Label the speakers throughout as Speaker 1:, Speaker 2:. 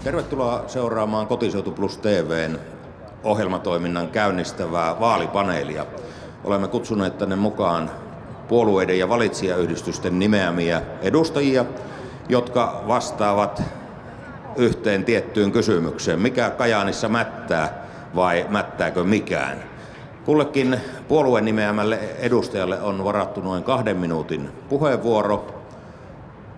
Speaker 1: Tervetuloa seuraamaan Kotiseutu Plus TV:n ohjelmatoiminnan käynnistävää vaalipaneelia. Olemme kutsuneet tänne mukaan puolueiden ja valitsijayhdistysten nimeämiä edustajia, jotka vastaavat yhteen tiettyyn kysymykseen. Mikä Kajaanissa mättää vai mättääkö mikään? Kullekin puolueen nimeämälle edustajalle on varattu noin 2 minuutin puheenvuoro,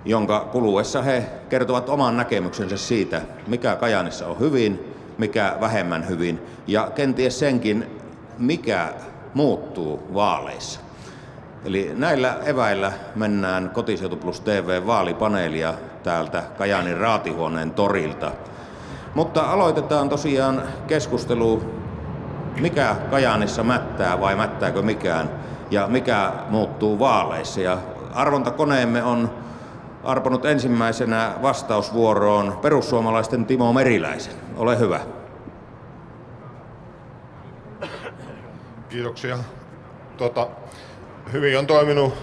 Speaker 1: jonka kuluessa he kertovat oman näkemyksensä siitä, mikä Kajaanissa on hyvin, mikä vähemmän hyvin ja kenties senkin, mikä muuttuu vaaleissa. Eli näillä eväillä mennään Kotiseutu Plus TV vaalipaneelia täältä Kajaanin Raatihuoneen torilta. Mutta aloitetaan tosiaan keskustelu, mikä Kajaanissa mättää vai mättääkö mikään ja mikä muuttuu vaaleissa. Ja arvontakoneemme on arponut ensimmäisenä vastausvuoroon perussuomalaisten Timo Meriläisen. Ole hyvä.
Speaker 2: Kiitoksia. Hyvin on toiminut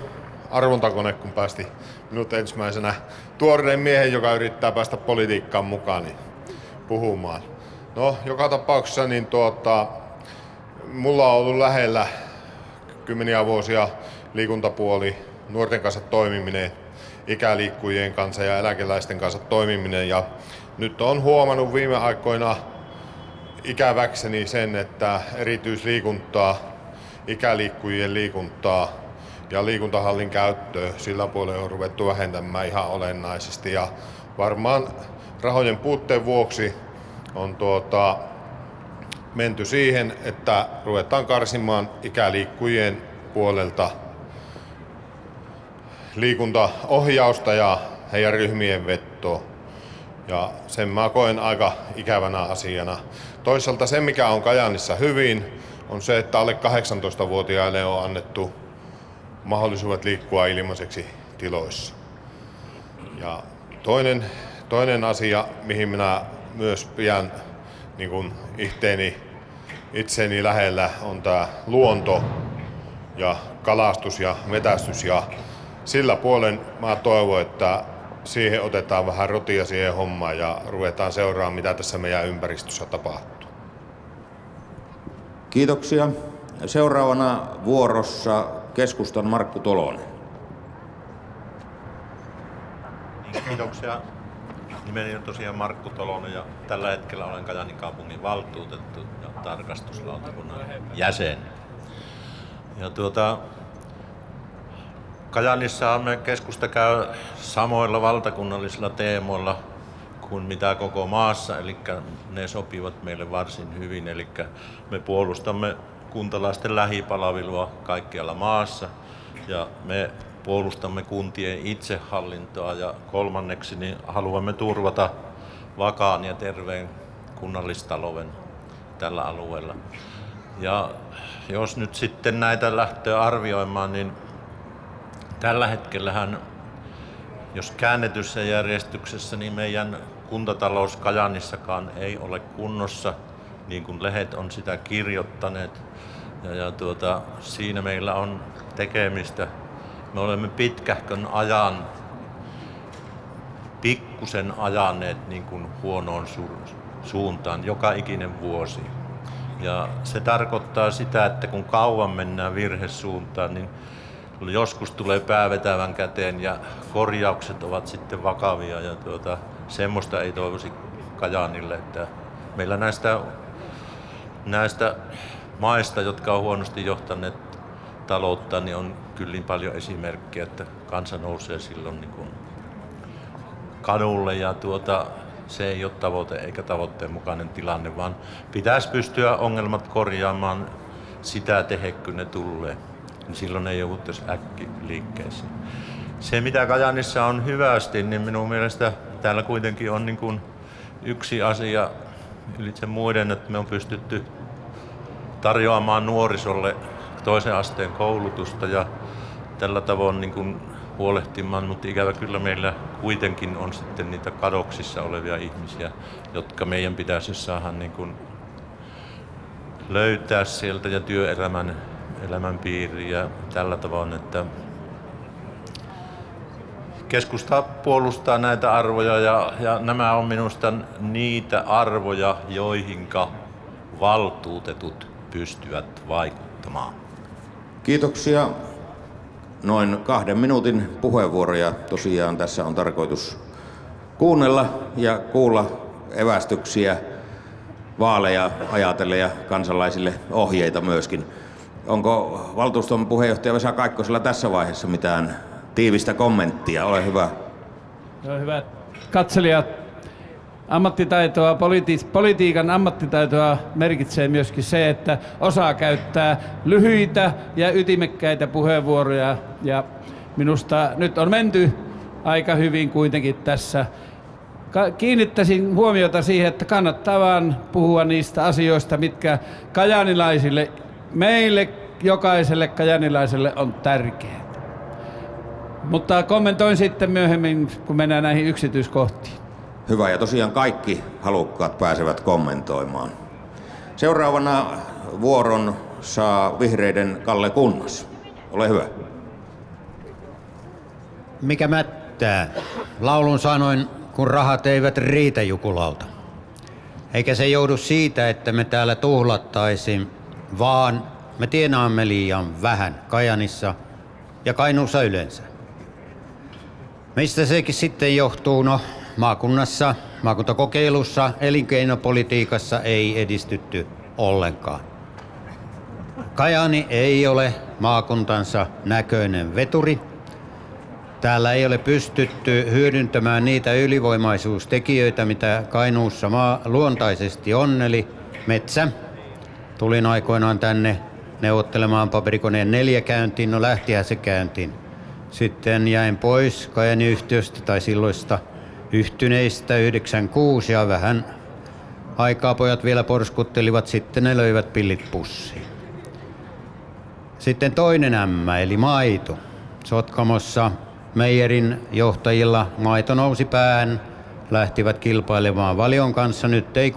Speaker 2: arvontakone, kun päästi minut ensimmäisenä tuoreen miehen, joka yrittää päästä politiikkaan mukaan puhumaan. No, joka tapauksessa niin mulla on ollut lähellä kymmeniä vuosia liikuntapuoli, nuorten kanssa toimiminen, ikäliikkujien kanssa ja eläkeläisten kanssa toimiminen. Ja nyt olen huomannut viime aikoina ikäväkseni sen, että erityisliikuntaa, ikäliikkujien liikuntaa ja liikuntahallin käyttöä sillä puolella on ruvettu vähentämään ihan olennaisesti. Ja varmaan rahojen puutteen vuoksi on menty siihen, että ruvetaan karsimaan ikäliikkujien puolelta liikuntaohjausta ja heidän ryhmien vettoa. Ja sen mä koen aika ikävänä asiana. Toisaalta se, mikä on Kajaanissa hyvin, on se, että alle 18-vuotiaille on annettu mahdollisuudet liikkua ilmaiseksi tiloissa. Ja toinen asia, mihin minä myös pidän niin kuin itseeni lähellä, on tämä luonto ja kalastus ja metästys. Ja sillä puolen mä toivon, että siihen otetaan vähän rotia siihen hommaan ja ruvetaan seuraamaan, mitä tässä meidän ympäristössä tapahtuu.
Speaker 1: Kiitoksia. Seuraavana vuorossa keskustan Markku Tolonen.
Speaker 3: Kiitoksia. Nimeni on tosiaan Markku Tolonen ja tällä hetkellä olen Kajaanin kaupungin valtuutettu ja tarkastuslautakunnan jäsen. Ja Kajaanissa me keskusta käy samoilla valtakunnallisilla teemoilla kuin mitä koko maassa, eli ne sopivat meille varsin hyvin. Eli me puolustamme kuntalaisten lähipalvelua kaikkialla maassa ja me puolustamme kuntien itsehallintoa ja kolmanneksi niin haluamme turvata vakaan ja terveen kunnallistalouden tällä alueella. Ja jos nyt sitten näitä lähtee arvioimaan, niin tällä hetkellähän, jos käännetyssä järjestyksessä, niin meidän kuntatalous Kajaanissakaan ei ole kunnossa, niin kuin lehdet on sitä kirjoittaneet. Ja siinä meillä on tekemistä. Me olemme pitkähkön ajan, pikkusen ajaneet niin kuin huonoon suuntaan joka ikinen vuosi. Ja se tarkoittaa sitä, että kun kauan mennään virhesuuntaan, niin joskus tulee pää vetävän käteen ja korjaukset ovat sitten vakavia. Ja semmoista ei toivoisi Kajaanille, että meillä näistä maista, jotka on huonosti johtaneet taloutta, niin on kyllä niin paljon esimerkkejä, että kansa nousee silloin niin kuin kadulle ja se ei ole tavoite eikä tavoitteen mukainen tilanne, vaan pitäisi pystyä ongelmat korjaamaan sitä tehdä, kun ne tulee. Niin silloin ei jouduttaisi äkkiliikkeeseen. Se, mitä Kajaanissa on hyvästi, niin minun mielestä täällä kuitenkin on niin kuin yksi asia ylitse muiden, että me on pystytty tarjoamaan nuorisolle toisen asteen koulutusta ja tällä tavoin niin kuin huolehtimaan, mutta ikävä kyllä meillä kuitenkin on sitten niitä kadoksissa olevia ihmisiä, jotka meidän pitäisi saada niin kuin löytää sieltä ja työelämän piiriin ja tällä tavoin, että Keskusta puolustaa näitä arvoja ja nämä on minusta niitä arvoja, joihinka valtuutetut pystyvät vaikuttamaan.
Speaker 1: Kiitoksia. Noin 2 minuutin puheenvuoroja tosiaan tässä on tarkoitus kuunnella ja kuulla evästyksiä vaaleja ajatellen ja kansalaisille ohjeita myöskin. Onko valtuuston puheenjohtaja Vesa Kaikkosella tässä vaiheessa mitään tiivistä kommenttia? Ole hyvä.
Speaker 4: Hyvät katselijat, ammattitaitoa, politiikan ammattitaitoa merkitsee myöskin se, että osaa käyttää lyhyitä ja ytimekkäitä puheenvuoroja. Ja minusta nyt on menty aika hyvin kuitenkin tässä. Kiinnittäisin huomiota siihen, että kannattaa vaan puhua niistä asioista, mitkä kajaanilaisille, meille jokaiselle kajaanilaiselle on tärkeää. Mutta kommentoin sitten myöhemmin, kun mennään näihin yksityiskohtiin.
Speaker 1: Hyvä, ja tosiaan kaikki halukkaat pääsevät kommentoimaan. Seuraavana vuoron saa vihreiden Kalle Kunnas. Ole hyvä.
Speaker 5: Mikä mättää? Laulun sanoin, kun rahat eivät riitä Jukulalta. Eikä se joudu siitä, että me täällä tuhlattaisiin, vaan me tienaamme liian vähän Kajaanissa ja Kainuussa yleensä. Mistä sekin sitten johtuu? No, maakunnassa, maakuntakokeilussa, elinkeinopolitiikassa ei edistytty ollenkaan. Kajaani ei ole maakuntansa näköinen veturi. Täällä ei ole pystytty hyödyntämään niitä ylivoimaisuustekijöitä, mitä Kainuussa luontaisesti on, eli metsä. Tulin aikoinaan tänne neuvottelemaan paperikoneen 4 käyntiin, no lähtihän se käyntiin. Sitten jäin pois Kajaani-yhtiöstä tai silloista yhtyneistä 96 ja vähän aikaa pojat vielä porskuttelivat, sitten ne löivät pillit pussiin. Sitten toinen ämmä eli maito. Sotkamossa meijerin johtajilla maito nousi päähän, lähtivät kilpailemaan Valion kanssa. Nyt ei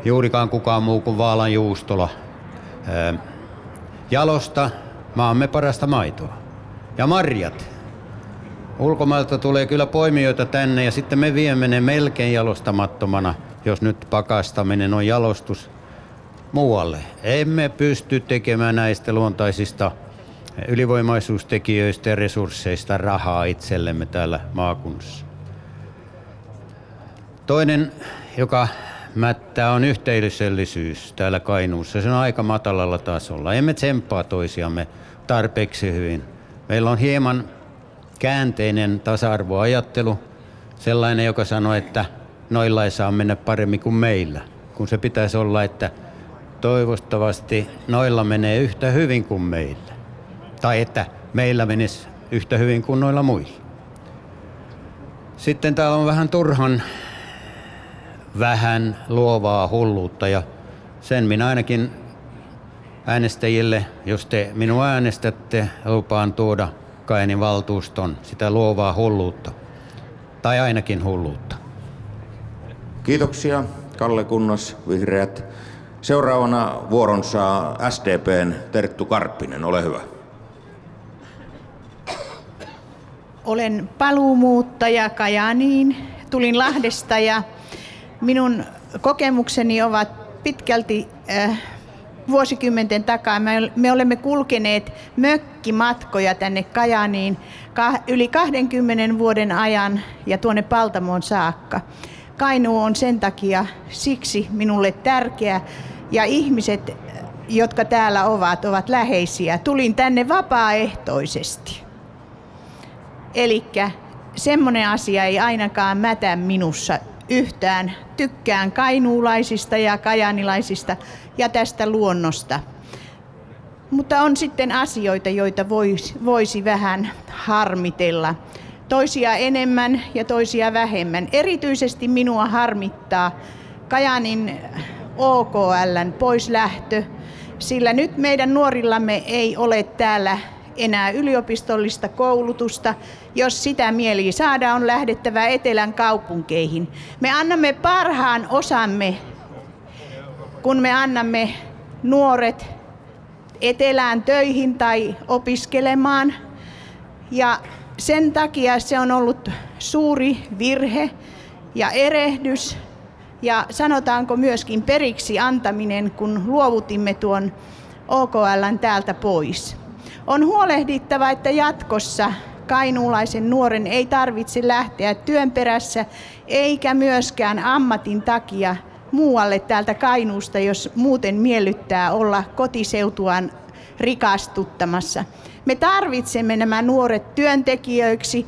Speaker 5: juurikaan kukaan muu kuin Vaalan Juustola jalosta maamme parasta maitoa. Ja marjat. Ulkomailta tulee kyllä poimijoita tänne ja sitten me viemme ne melkein jalostamattomana, jos nyt pakastaminen on jalostus, muualle. Emme pysty tekemään näistä luontaisista ylivoimaisuustekijöistä ja resursseista rahaa itsellemme täällä maakunnassa. Toinen, joka mättää, on yhteisöllisyys täällä Kainuussa. Se on aika matalalla tasolla. Emme tsemppaa toisiamme tarpeeksi hyvin. Meillä on hieman käänteinen tasa-arvoajattelu, sellainen, joka sanoo, että noilla ei saa mennä paremmin kuin meillä, kun se pitäisi olla, että toivottavasti noilla menee yhtä hyvin kuin meillä. Tai että meillä menisi yhtä hyvin kuin noilla muilla. Sitten täällä on vähän luovaa hulluutta ja sen minä ainakin äänestäjille, jos te minua äänestätte, lupaan tuoda Kajaanin valtuuston sitä luovaa hulluutta. Tai ainakin hulluutta.
Speaker 1: Kiitoksia, Kalle Kunnas, Vihreät. Seuraavana vuoron saa SDP:n Terttu Karppinen. Ole hyvä.
Speaker 6: Olen paluumuuttaja Kajaaniin. Tulin Lahdesta ja minun kokemukseni ovat pitkälti vuosikymmenten takaa. Me olemme kulkeneet mökkimatkoja tänne Kajaaniin yli 20 vuoden ajan ja tuonne Paltamoon saakka. Kainuu on sen takia siksi minulle tärkeä ja ihmiset, jotka täällä ovat läheisiä. Tulin tänne vapaaehtoisesti. Elikkä semmoinen asia ei ainakaan mätä minussa yhtään. Tykkään kainuulaisista ja kajaanilaisista ja tästä luonnosta. Mutta on sitten asioita, joita voisi vähän harmitella. Toisia enemmän ja toisia vähemmän. Erityisesti minua harmittaa Kajaanin OKL:n poislähtö, sillä nyt meidän nuorillamme ei ole täällä enää yliopistollista koulutusta. Jos sitä mieli saada, on lähdettävä etelän kaupunkeihin. Me annamme parhaan osamme, kun me annamme nuoret etelään töihin tai opiskelemaan. Ja sen takia se on ollut suuri virhe ja erehdys ja sanotaanko myöskin periksi antaminen, kun luovutimme tuon OKL:n täältä pois. On huolehdittava, että jatkossa kainuulaisen nuoren ei tarvitse lähteä työn perässä eikä myöskään ammatin takia muualle täältä Kainuusta, jos muuten miellyttää olla kotiseutuaan rikastuttamassa. Me tarvitsemme nämä nuoret työntekijöiksi,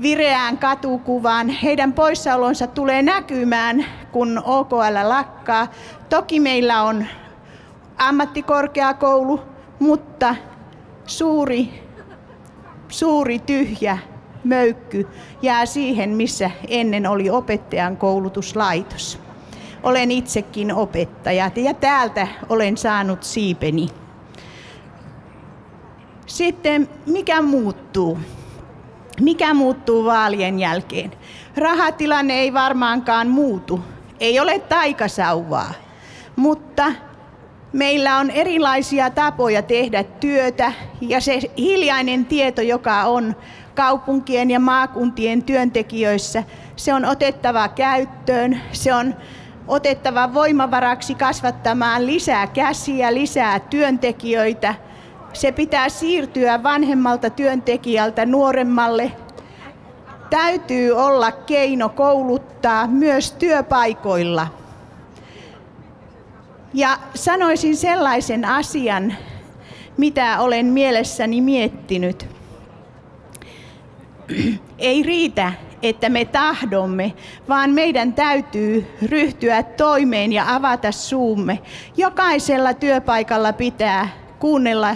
Speaker 6: vireään katukuvaan. Heidän poissaolonsa tulee näkymään, kun OKL lakkaa. Toki meillä on ammattikorkeakoulu, mutta suuri tyhjä möykky jää siihen, missä ennen oli opettajan koulutuslaitos. Olen itsekin opettaja ja täältä olen saanut siipeni. Sitten mikä muuttuu? Mikä muuttuu vaalien jälkeen? Rahatilanne ei varmaankaan muutu. Ei ole taikasauvaa, mutta meillä on erilaisia tapoja tehdä työtä ja se hiljainen tieto, joka on kaupunkien ja maakuntien työntekijöissä, se on otettava käyttöön, se on otettava voimavaraksi kasvattamaan lisää käsiä, lisää työntekijöitä. Se pitää siirtyä vanhemmalta työntekijältä nuoremmalle. Täytyy olla keino kouluttaa myös työpaikoilla. Ja sanoisin sellaisen asian, mitä olen mielessäni miettinyt. Ei riitä, että me tahdomme, vaan meidän täytyy ryhtyä toimeen ja avata suumme. Jokaisella työpaikalla pitää kuunnella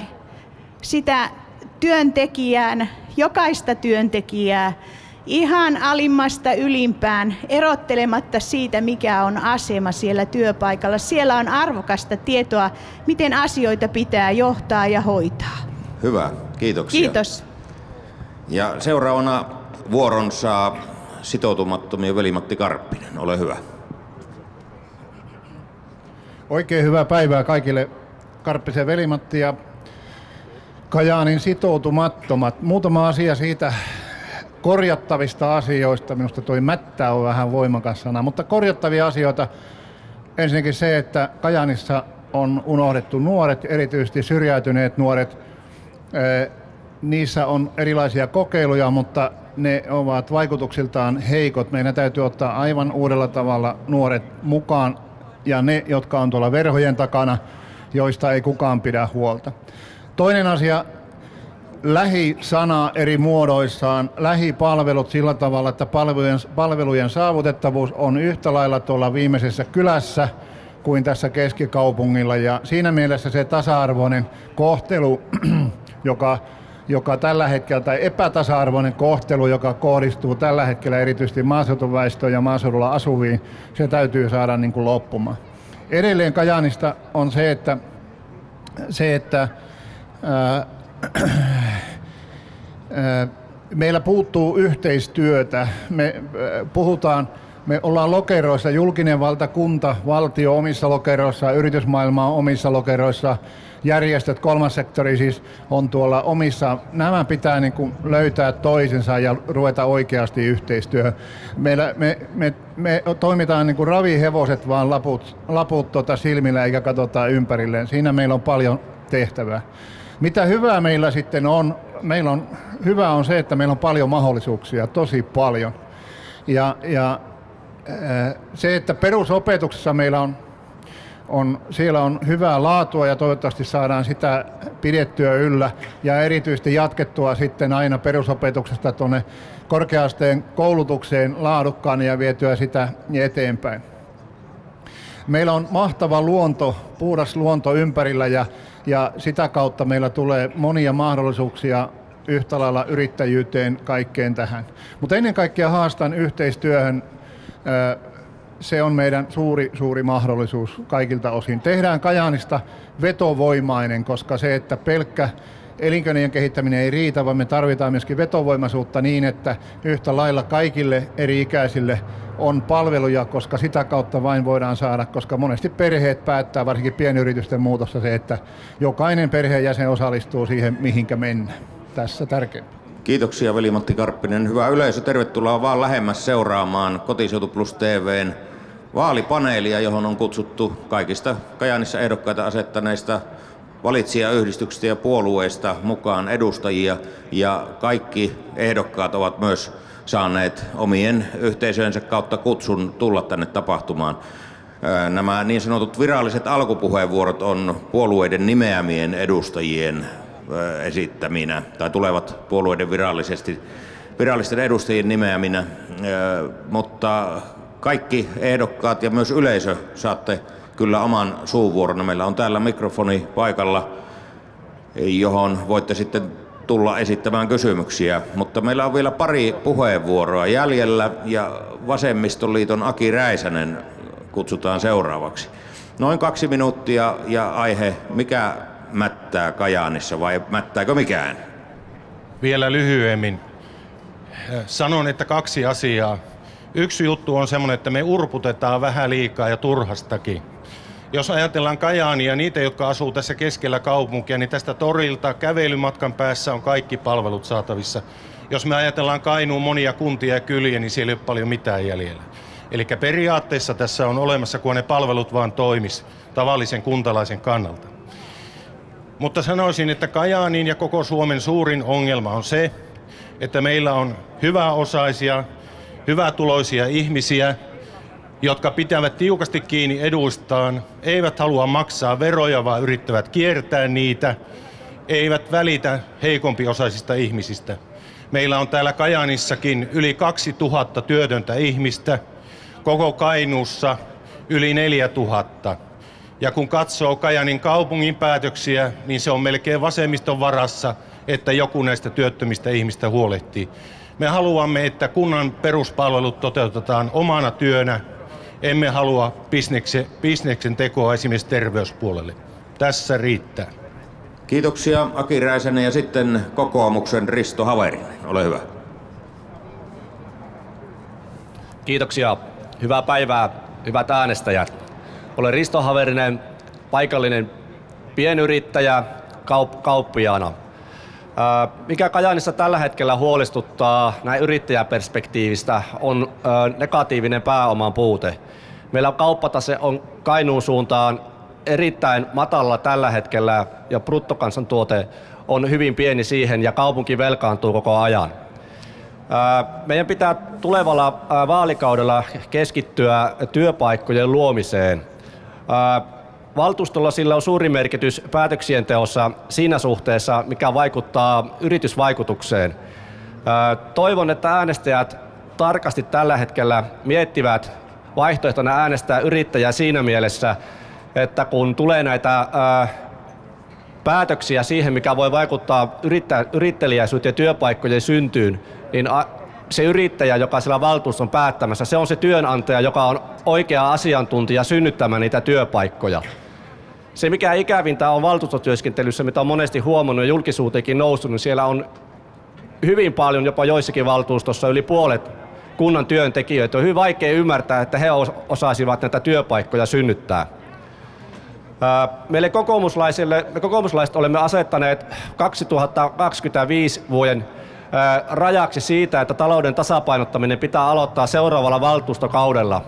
Speaker 6: sitä työntekijään, jokaista työntekijää, ihan alimmasta ylimpään, erottelematta siitä, mikä on asema siellä työpaikalla. Siellä on arvokasta tietoa, miten asioita pitää johtaa ja hoitaa.
Speaker 1: Hyvä, kiitoksia.
Speaker 6: Kiitos.
Speaker 1: Ja seuraavana vuoron saa sitoutumattomien Veli-Matti Karppinen. Ole hyvä.
Speaker 7: Oikein hyvää päivää kaikille. Karppisen Veli-Matti ja Kajaanin sitoutumattomat. Muutama asia siitä korjattavista asioista. Minusta toi mättä on vähän voimakas sana, mutta korjattavia asioita. Ensinnäkin se, että Kajaanissa on unohdettu nuoret, erityisesti syrjäytyneet nuoret. Niissä on erilaisia kokeiluja, mutta ne ovat vaikutuksiltaan heikot. Meidän täytyy ottaa aivan uudella tavalla nuoret mukaan ja ne, jotka on tuolla verhojen takana, joista ei kukaan pidä huolta. Toinen asia, lähisana eri muodoissaan, lähipalvelut sillä tavalla, että palvelujen saavutettavuus on yhtä lailla tuolla viimeisessä kylässä kuin tässä keskikaupungilla. Ja siinä mielessä se tasa-arvoinen kohtelu, joka tällä hetkellä, tai epätasa-arvoinen kohtelu, joka kohdistuu tällä hetkellä erityisesti maaseutuväestöön ja maaseudulla asuviin, se täytyy saada niin kuin loppumaan. Edelleen Kajaanista on se, että meillä puuttuu yhteistyötä. Me ollaan lokeroissa, julkinen valta, kunta, valtio omissa lokeroissa, yritysmaailma omissa lokeroissa, järjestöt, kolmas sektori siis on tuolla omissa. Nämä pitää niin kuin löytää toisensa ja ruveta oikeasti yhteistyöhön. Me toimitaan niin kuin ravihevoset, vaan laput silmillä eikä katsota ympärilleen. Siinä meillä on paljon tehtävää. Mitä hyvää meillä sitten on? Hyvä on se, että meillä on paljon mahdollisuuksia, tosi paljon. Ja se, että perusopetuksessa meillä siellä on hyvää laatua ja toivottavasti saadaan sitä pidettyä yllä ja erityisesti jatkettua sitten aina perusopetuksesta tuonne korkea-asteen koulutukseen laadukkaan ja vietyä sitä eteenpäin. Meillä on mahtava luonto, puhdas luonto ympärillä ja sitä kautta meillä tulee monia mahdollisuuksia yhtä lailla yrittäjyyteen, kaikkeen tähän. Mutta ennen kaikkea haastan yhteistyöhön. Se on meidän suuri mahdollisuus kaikilta osin. Tehdään Kajaanista vetovoimainen, koska se, että pelkkä elinkeinojen kehittäminen ei riitä, vaan me tarvitaan myöskin vetovoimaisuutta niin, että yhtä lailla kaikille eri ikäisille on palveluja, koska sitä kautta vain voidaan saada, koska monesti perheet päättää, varsinkin pienyritysten muutossa se, että jokainen perheenjäsen osallistuu siihen, mihinkä mennään. Tässä tärkeää.
Speaker 1: Kiitoksia Veli-Matti Karppinen. Hyvä yleisö, tervetuloa vaan lähemmäs seuraamaan Kotiseutu Plus TV:n vaalipaneelia, johon on kutsuttu kaikista Kajaanissa ehdokkaita asettaneista valitsijayhdistyksistä ja puolueista mukaan edustajia, ja kaikki ehdokkaat ovat myös saaneet omien yhteisöjensä kautta kutsun tulla tänne tapahtumaan. Nämä niin sanotut viralliset alkupuheenvuorot on puolueiden nimeämien edustajien esittäminä, tai tulevat puolueiden virallisten edustajien nimeäminä, mutta kaikki ehdokkaat ja myös yleisö saatte kyllä oman suuvuoron. Meillä on täällä mikrofoni paikalla, johon voitte sitten tulla esittämään kysymyksiä, mutta meillä on vielä pari puheenvuoroa jäljellä, ja Vasemmistoliiton Aki Räisänen kutsutaan seuraavaksi. Noin 2 minuuttia ja aihe, mikä mättää Kajaanissa vai mättääkö mikään?
Speaker 8: Vielä lyhyemmin. Sanon, että 2 asiaa. Yksi juttu on semmoinen, että me urputetaan vähän liikaa ja turhastakin. Jos ajatellaan Kajaania, niitä, jotka asuu tässä keskellä kaupunkia, niin tästä torilta kävelymatkan päässä on kaikki palvelut saatavissa. Jos me ajatellaan Kainuun monia kuntia ja kyliä, niin siellä ei ole paljon mitään jäljellä. Eli periaatteessa tässä on olemassa, kun ne palvelut vaan toimis tavallisen kuntalaisen kannalta. Mutta sanoisin, että Kajaanin ja koko Suomen suurin ongelma on se, että meillä on hyväosaisia, hyvätuloisia ihmisiä, jotka pitävät tiukasti kiinni eduistaan, eivät halua maksaa veroja, vaan yrittävät kiertää niitä, eivät välitä heikompiosaisista ihmisistä. Meillä on täällä Kajaanissakin yli 2000 työtöntä ihmistä, koko Kainuussa yli 4000. Ja kun katsoo Kajaanin kaupungin päätöksiä, niin se on melkein vasemmiston varassa, että joku näistä työttömistä ihmistä huolehtii. Me haluamme, että kunnan peruspalvelut toteutetaan omana työnä. Emme halua bisneksen tekoa esimerkiksi terveyspuolelle. Tässä riittää.
Speaker 1: Kiitoksia Aki Räisänen, ja sitten kokoomuksen Risto Haverinen. Ole hyvä.
Speaker 9: Kiitoksia. Hyvää päivää, hyvät äänestäjät. Olen Risto Haverinen, paikallinen pienyrittäjä kauppiaana. Mikä Kajaanissa tällä hetkellä huolestuttaa näin yrittäjäperspektiivistä on negatiivinen pääoman puute. Meillä kauppatase on Kainuun suuntaan erittäin matalalla tällä hetkellä ja bruttokansantuote on hyvin pieni siihen ja kaupunki velkaantuu koko ajan. Meidän pitää tulevalla vaalikaudella keskittyä työpaikkojen luomiseen. Valtuustolla sillä on suuri merkitys päätöksien teossa siinä suhteessa, mikä vaikuttaa yritysvaikutukseen. Toivon, että äänestäjät tarkasti tällä hetkellä miettivät vaihtoehtona äänestää yrittäjää siinä mielessä, että kun tulee näitä päätöksiä siihen, mikä voi vaikuttaa yritteliäisyyteen ja työpaikkojen syntyyn, niin se yrittäjä, joka siellä valtuustossa on päättämässä, se on se työnantaja, joka on oikea asiantuntija synnyttämään niitä työpaikkoja. Se, mikä ikävintä on valtuustotyöskentelyssä, mitä on monesti huomannut ja julkisuuteenkin noussut, niin siellä on hyvin paljon, jopa joissakin valtuustossa, yli puolet kunnan työntekijöitä. On hyvin vaikea ymmärtää, että he osaisivat näitä työpaikkoja synnyttää. Me kokoomuslaiset olemme asettaneet 2025 vuoden rajaksi siitä, että talouden tasapainottaminen pitää aloittaa seuraavalla valtuustokaudella.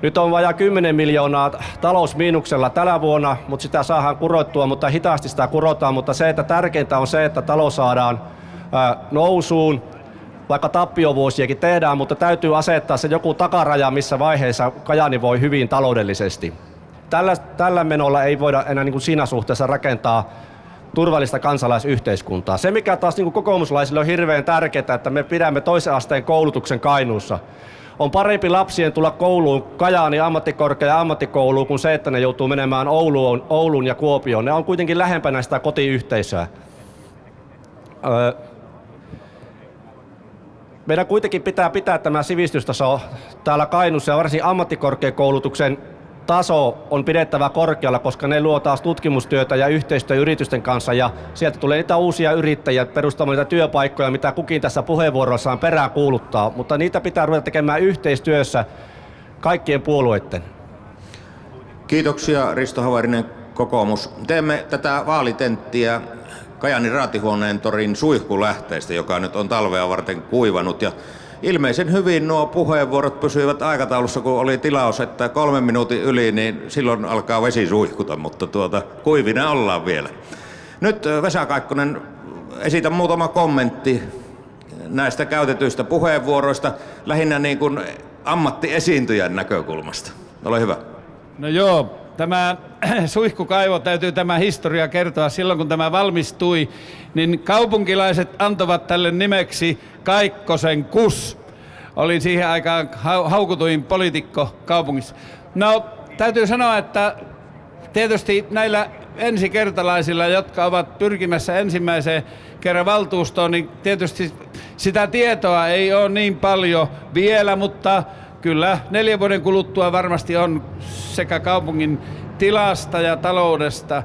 Speaker 9: Nyt on vajaa 10 miljoonaa talousmiinuksella tänä vuonna, mutta sitä saadaan kurottua, mutta hitaasti sitä kurotaan. Mutta se, että tärkeintä on se, että talous saadaan nousuun, vaikka tappiovuosiakin tehdään, mutta täytyy asettaa se joku takaraja, missä vaiheessa Kajaani voi hyvin taloudellisesti. Tällä menolla ei voida enää niin kuin siinä suhteessa rakentaa turvallista kansalaisyhteiskuntaa. Se, mikä taas niin kuin kokoomuslaisille on hirveän tärkeää, että me pidämme toisen asteen koulutuksen Kainuussa. On parempi lapsien tulla kouluun, Kajaanin ammattikorkea ja ammattikouluun, kuin se, että ne joutuu menemään Ouluun ja Kuopioon. Ne on kuitenkin lähempänä sitä kotiyhteisöä. Meidän kuitenkin pitää tämä sivistystaso täällä Kainuussa ja varsinkin ammattikorkeakoulutuksen taso on pidettävä korkealla, koska ne luo taas tutkimustyötä ja yhteistyötä yritysten kanssa ja sieltä tulee niitä uusia yrittäjiä perustamaan niitä työpaikkoja, mitä kukin tässä puheenvuorossaan perään kuuluttaa, mutta niitä pitää ruveta tekemään yhteistyössä kaikkien puolueiden.
Speaker 1: Kiitoksia Risto Haverinen, kokoomus. Teemme tätä vaalitenttiä Kajaanin Raatihuoneen torin suihkulähteestä, joka nyt on talvea varten kuivanut. Ja ilmeisen hyvin nuo puheenvuorot pysyivät aikataulussa, kun oli tilaus, että 3 minuutin yli, niin silloin alkaa vesi suihkuta, mutta kuivina ollaan vielä. Nyt Vesa Kaikkonen, esitä muutama kommentti näistä käytetyistä puheenvuoroista, lähinnä niin kuin ammattiesiintyjän näkökulmasta. Ole hyvä.
Speaker 4: No joo, tämä suihkukaivo täytyy tämä historia kertoa. Silloin kun tämä valmistui, niin kaupunkilaiset antoivat tälle nimeksi Kaikkosen kus. Olin siihen aikaan haukutuin poliitikko kaupungissa. No täytyy sanoa, että tietysti näillä ensikertalaisilla, jotka ovat pyrkimässä ensimmäiseen kerran valtuustoon, niin tietysti sitä tietoa ei ole niin paljon vielä, mutta kyllä 4 vuoden kuluttua varmasti on sekä kaupungin tilasta ja taloudesta.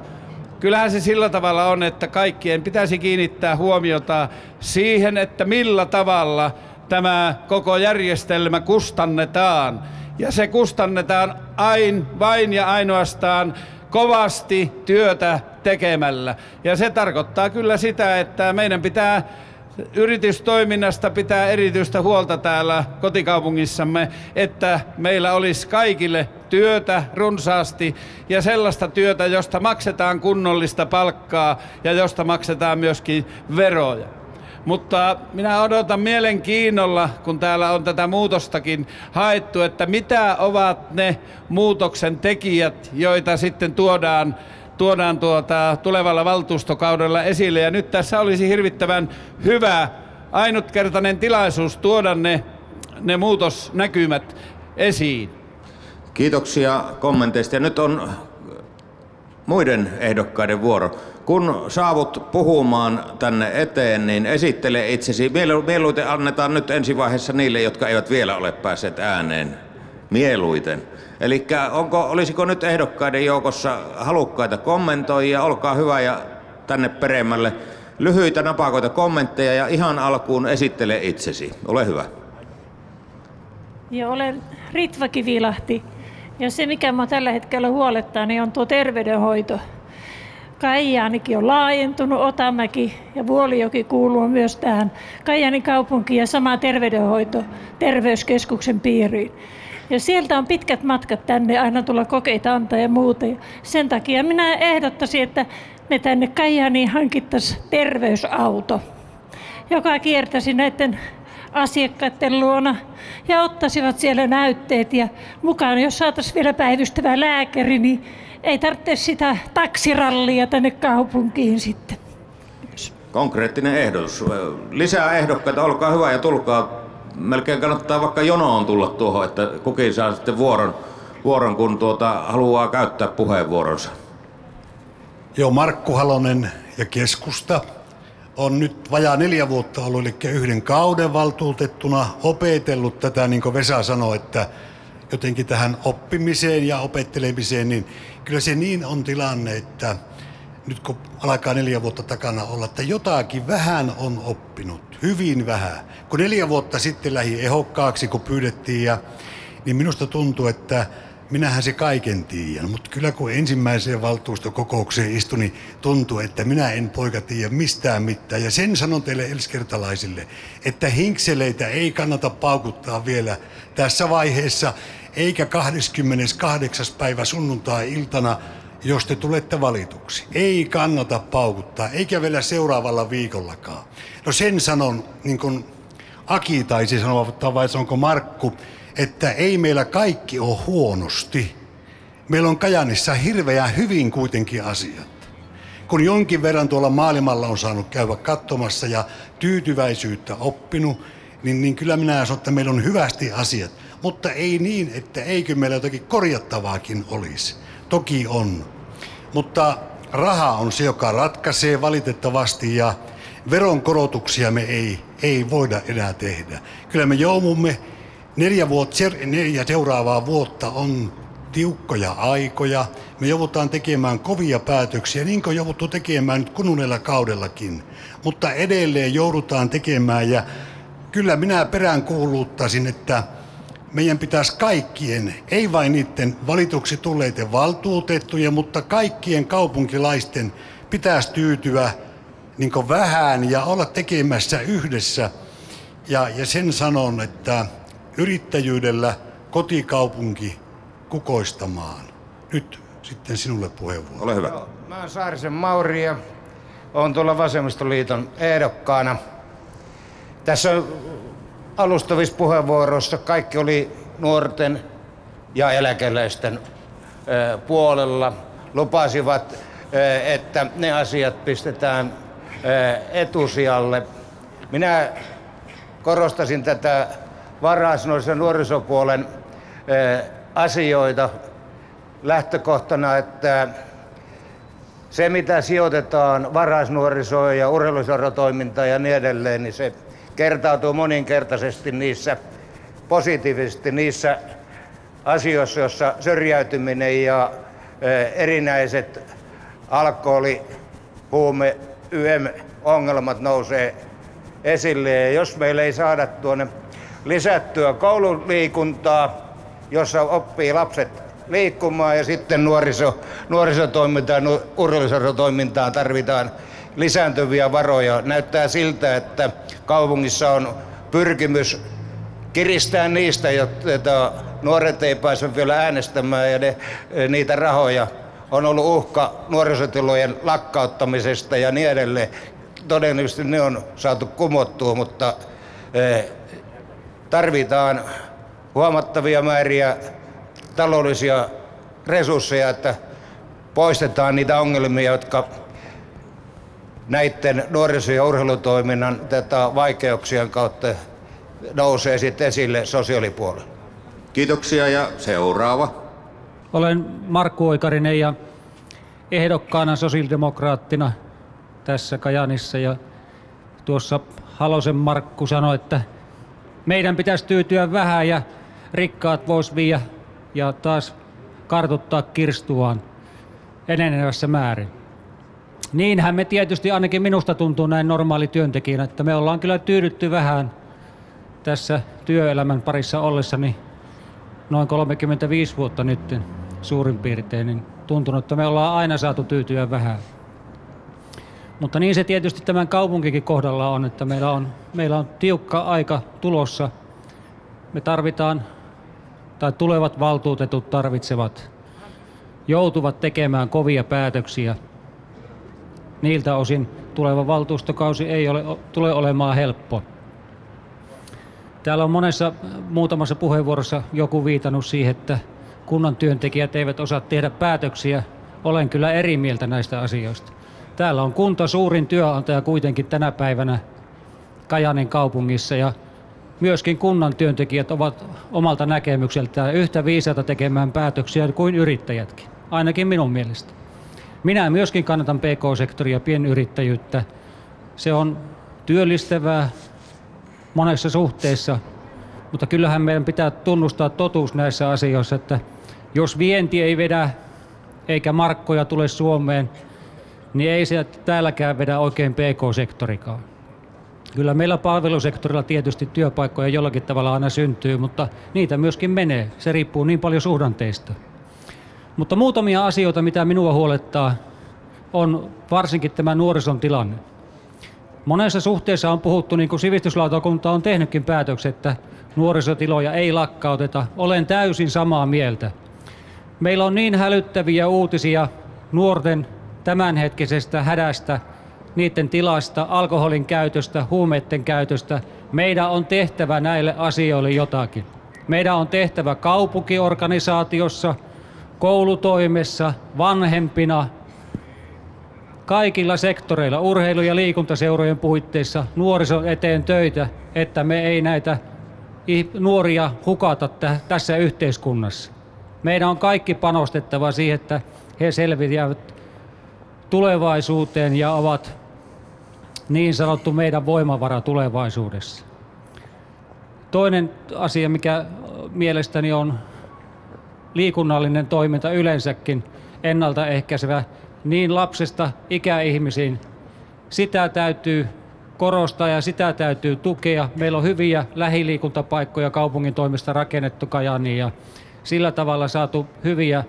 Speaker 4: Kyllähän se sillä tavalla on, että kaikkien pitäisi kiinnittää huomiota siihen, että millä tavalla tämä koko järjestelmä kustannetaan. Ja se kustannetaan vain ja ainoastaan kovasti työtä tekemällä. Ja se tarkoittaa kyllä sitä, että meidän pitää yritystoiminnasta pitää erityistä huolta täällä kotikaupungissamme, että meillä olisi kaikille työtä runsaasti ja sellaista työtä, josta maksetaan kunnollista palkkaa ja josta maksetaan myöskin veroja. Mutta minä odotan mielenkiinnolla, kun täällä on tätä muutostakin haettu, että mitä ovat ne muutoksen tekijät, joita sitten tuodaan tulevalla valtuustokaudella esille. Ja nyt tässä olisi hirvittävän hyvä, ainutkertainen tilaisuus tuoda ne muutosnäkymät esiin.
Speaker 1: Kiitoksia kommenteista. Ja nyt on muiden ehdokkaiden vuoro. Kun saavut puhumaan tänne eteen, niin esittele itsesi. Mieluiten annetaan nyt ensivaiheessa niille, jotka eivät vielä ole päässeet ääneen. Mieluiten. Eli olisiko nyt ehdokkaiden joukossa halukkaita kommentoijia? Olkaa hyvä ja tänne peremmälle. Lyhyitä napakoita kommentteja ja ihan alkuun esittele itsesi. Ole hyvä.
Speaker 10: Joo, olen Ritva Kivilahti. Ja se, mikä minua tällä hetkellä huolettaa, niin on tuo terveydenhoito. Kajaanikin on laajentunut, Otamäki ja Vuolijoki kuuluu myös tähän Kajaanin kaupunkiin ja sama terveydenhoito terveyskeskuksen piiriin. Ja sieltä on pitkät matkat tänne, aina tulla kokeita antaa ja muuta. Ja sen takia minä ehdottaisin, että me tänne Kajaaniin hankittaisiin terveysauto, joka kiertäisi näiden asiakkaiden luona ja ottaisivat siellä näytteet. Ja mukaan, jos saataisiin vielä päivystävä lääkäri, niin ei tarvitse sitä taksirallia tänne kaupunkiin sitten.
Speaker 1: Konkreettinen ehdotus. Lisää ehdokkaita, olkaa hyvä ja tulkaa. Melkein kannattaa vaikka jonoon tulla tuohon, että kukin saa sitten vuoron kun haluaa käyttää puheenvuoronsa.
Speaker 11: Joo, Markku Halonen ja keskusta on nyt vajaa 4 vuotta ollut, eli 1 kauden valtuutettuna opetellut tätä, niin kuin Vesa sanoi, että jotenkin tähän oppimiseen ja opettelemiseen, niin kyllä se niin on tilanne, että nyt kun alkaa 4 vuotta takana olla, että jotakin vähän on oppinut, hyvin vähän. Kun 4 vuotta sitten lähdin ehokkaaksi, kun pyydettiin, niin minusta tuntuu, että minähän se kaiken tiedän. Mutta kyllä kun ensimmäiseen valtuustokokoukseen istui, niin tuntuu, että minä en poika tiedä mistään mitään. Ja sen sanon teille elskertalaisille, että hinkseleitä ei kannata paukuttaa vielä tässä vaiheessa, eikä 28. päivä sunnuntai-iltana, jos te tulette valituksi. Ei kannata paukuttaa, eikä vielä seuraavalla viikollakaan. No sen sanon, niin kuin Aki taisi sanoa, vai onko Markku, että ei meillä kaikki ole huonosti. Meillä on Kajaanissa hirveän hyvin kuitenkin asiat. Kun jonkin verran tuolla maailmalla on saanut käydä katsomassa ja tyytyväisyyttä oppinut, niin kyllä minä sanon, että meillä on hyvästi asiat. Mutta ei niin, että eikö meillä jotakin korjattavaakin olisi. Toki on. Mutta raha on se, joka ratkaisee valitettavasti ja veronkorotuksia me ei voida enää tehdä. Kyllä me joudumme 4 seuraavaa vuotta on tiukkoja aikoja. Me joudutaan tekemään kovia päätöksiä, niin kuin jouduttu tekemään nyt kuluneella kaudellakin. Mutta edelleen joudutaan tekemään ja kyllä minä peräänkuuluttaisin, että meidän pitäisi kaikkien, ei vain niiden valituksi tulleiden valtuutettujen, mutta kaikkien kaupunkilaisten pitäisi tyytyä niin kuin vähän ja olla tekemässä yhdessä. Ja sen sanon, että yrittäjyydellä kotikaupunki kukoistamaan. Nyt sitten sinulle puheenvuoro.
Speaker 1: Ole hyvä.
Speaker 12: Mä oon Saarisen Mauri ja oon tuolla Vasemmistoliiton ehdokkaana. Tässä alustavissa puheenvuoroissa kaikki oli nuorten ja eläkeläisten puolella. Lupasivat, että ne asiat pistetään etusijalle. Minä korostasin tätä varhaisnuoriso- ja nuorisopuolen asioita lähtökohtana, että se mitä sijoitetaan varhaisnuorisoon ja urheiluseuratoimintaan ja niin edelleen, niin se kertautuu moninkertaisesti positiivisesti niissä asioissa, joissa syrjäytyminen ja erinäiset alkoholi, huume, YM-ongelmat nousee esille. Ja jos meillä ei saada tuonne lisättyä koululiikuntaa, jossa oppii lapset liikkumaan ja sitten nuorisotoimintaan, urheiluseuratoimintaan tarvitaan lisääntyviä varoja. Näyttää siltä, että kaupungissa on pyrkimys kiristää niistä, jotta nuoret ei pääse vielä äänestämään ja niitä rahoja. On ollut uhka nuorisotilojen lakkauttamisesta ja niin edelleen. Todennäköisesti ne on saatu kumottua, mutta tarvitaan huomattavia määriä taloudellisia resursseja, että poistetaan niitä ongelmia, jotka näiden nuoriso- ja urheilutoiminnan vaikeuksien kautta nousee sitten esille sosiaalipuolella.
Speaker 1: Kiitoksia ja seuraava.
Speaker 13: Olen Markku Oikarinen ja ehdokkaana sosiaalidemokraattina tässä Kajaanissa. Ja tuossa Halosen Markku sanoi, että meidän pitäisi tyytyä vähän ja rikkaat vois viedä ja taas kartuttaa kirstuaan enenevässä määrin. Niinhän me tietysti, ainakin minusta tuntuu näin normaali työntekijänä, että me ollaan kyllä tyydytty vähän tässä työelämän parissa ollessani noin 35 vuotta nyt suurin piirtein, niin tuntunut, että me ollaan aina saatu tyytyä vähän. Mutta niin se tietysti tämän kaupunkikin kohdalla on, että meillä on tiukka aika tulossa. Me tarvitaan, tai tulevat valtuutetut joutuvat tekemään kovia päätöksiä. Niiltä osin tuleva valtuustokausi ei tule olemaan helppo. Täällä on muutamassa puheenvuorossa joku viitannut siihen, että kunnan työntekijät eivät osaa tehdä päätöksiä. Olen kyllä eri mieltä näistä asioista. Täällä on kunta suurin työnantaja kuitenkin tänä päivänä Kajaanin kaupungissa ja myöskin kunnan työntekijät ovat omalta näkemykseltään yhtä viisaita tekemään päätöksiä kuin yrittäjätkin, ainakin minun mielestä. Minä myöskin kannatan PK-sektoria, pienyrittäjyyttä. Se on työllistävää monessa suhteessa, mutta kyllähän meidän pitää tunnustaa totuus näissä asioissa, että jos vienti ei vedä eikä markkoja tule Suomeen, niin ei se täälläkään vedä oikein PK-sektorikaan. Kyllä meillä palvelusektorilla tietysti työpaikkoja jollakin tavalla aina syntyy, mutta niitä myöskin menee. Se riippuu niin paljon suhdanteista. Mutta muutamia asioita, mitä minua huolettaa, on varsinkin tämä nuorison tilanne. Monessa suhteessa on puhuttu, niin kuin sivistyslautakunta on tehnytkin päätöksen, että nuorisotiloja ei lakkauteta. Olen täysin samaa mieltä. Meillä on niin hälyttäviä uutisia nuorten tämänhetkisestä hädästä, niiden tilasta, alkoholin käytöstä, huumeiden käytöstä. Meidän on tehtävä näille asioille jotakin. Meidän on tehtävä kaupunkiorganisaatiossa, koulutoimessa, vanhempina, kaikilla sektoreilla, urheilu- ja liikuntaseurojen puitteissa nuorison eteen töitä, että me ei näitä nuoria hukata tässä yhteiskunnassa. Meidän on kaikki panostettava siihen, että he selviävät tulevaisuuteen ja ovat niin sanottu meidän voimavara tulevaisuudessa. Toinen asia, mikä mielestäni on liikunnallinen toiminta yleensäkin, ennaltaehkäisevä niin lapsesta ikäihmisiin. Sitä täytyy korostaa ja sitä täytyy tukea. Meillä on hyviä lähiliikuntapaikkoja kaupungin toimesta rakennettu Kajaaniin ja sillä tavalla saatu hyviä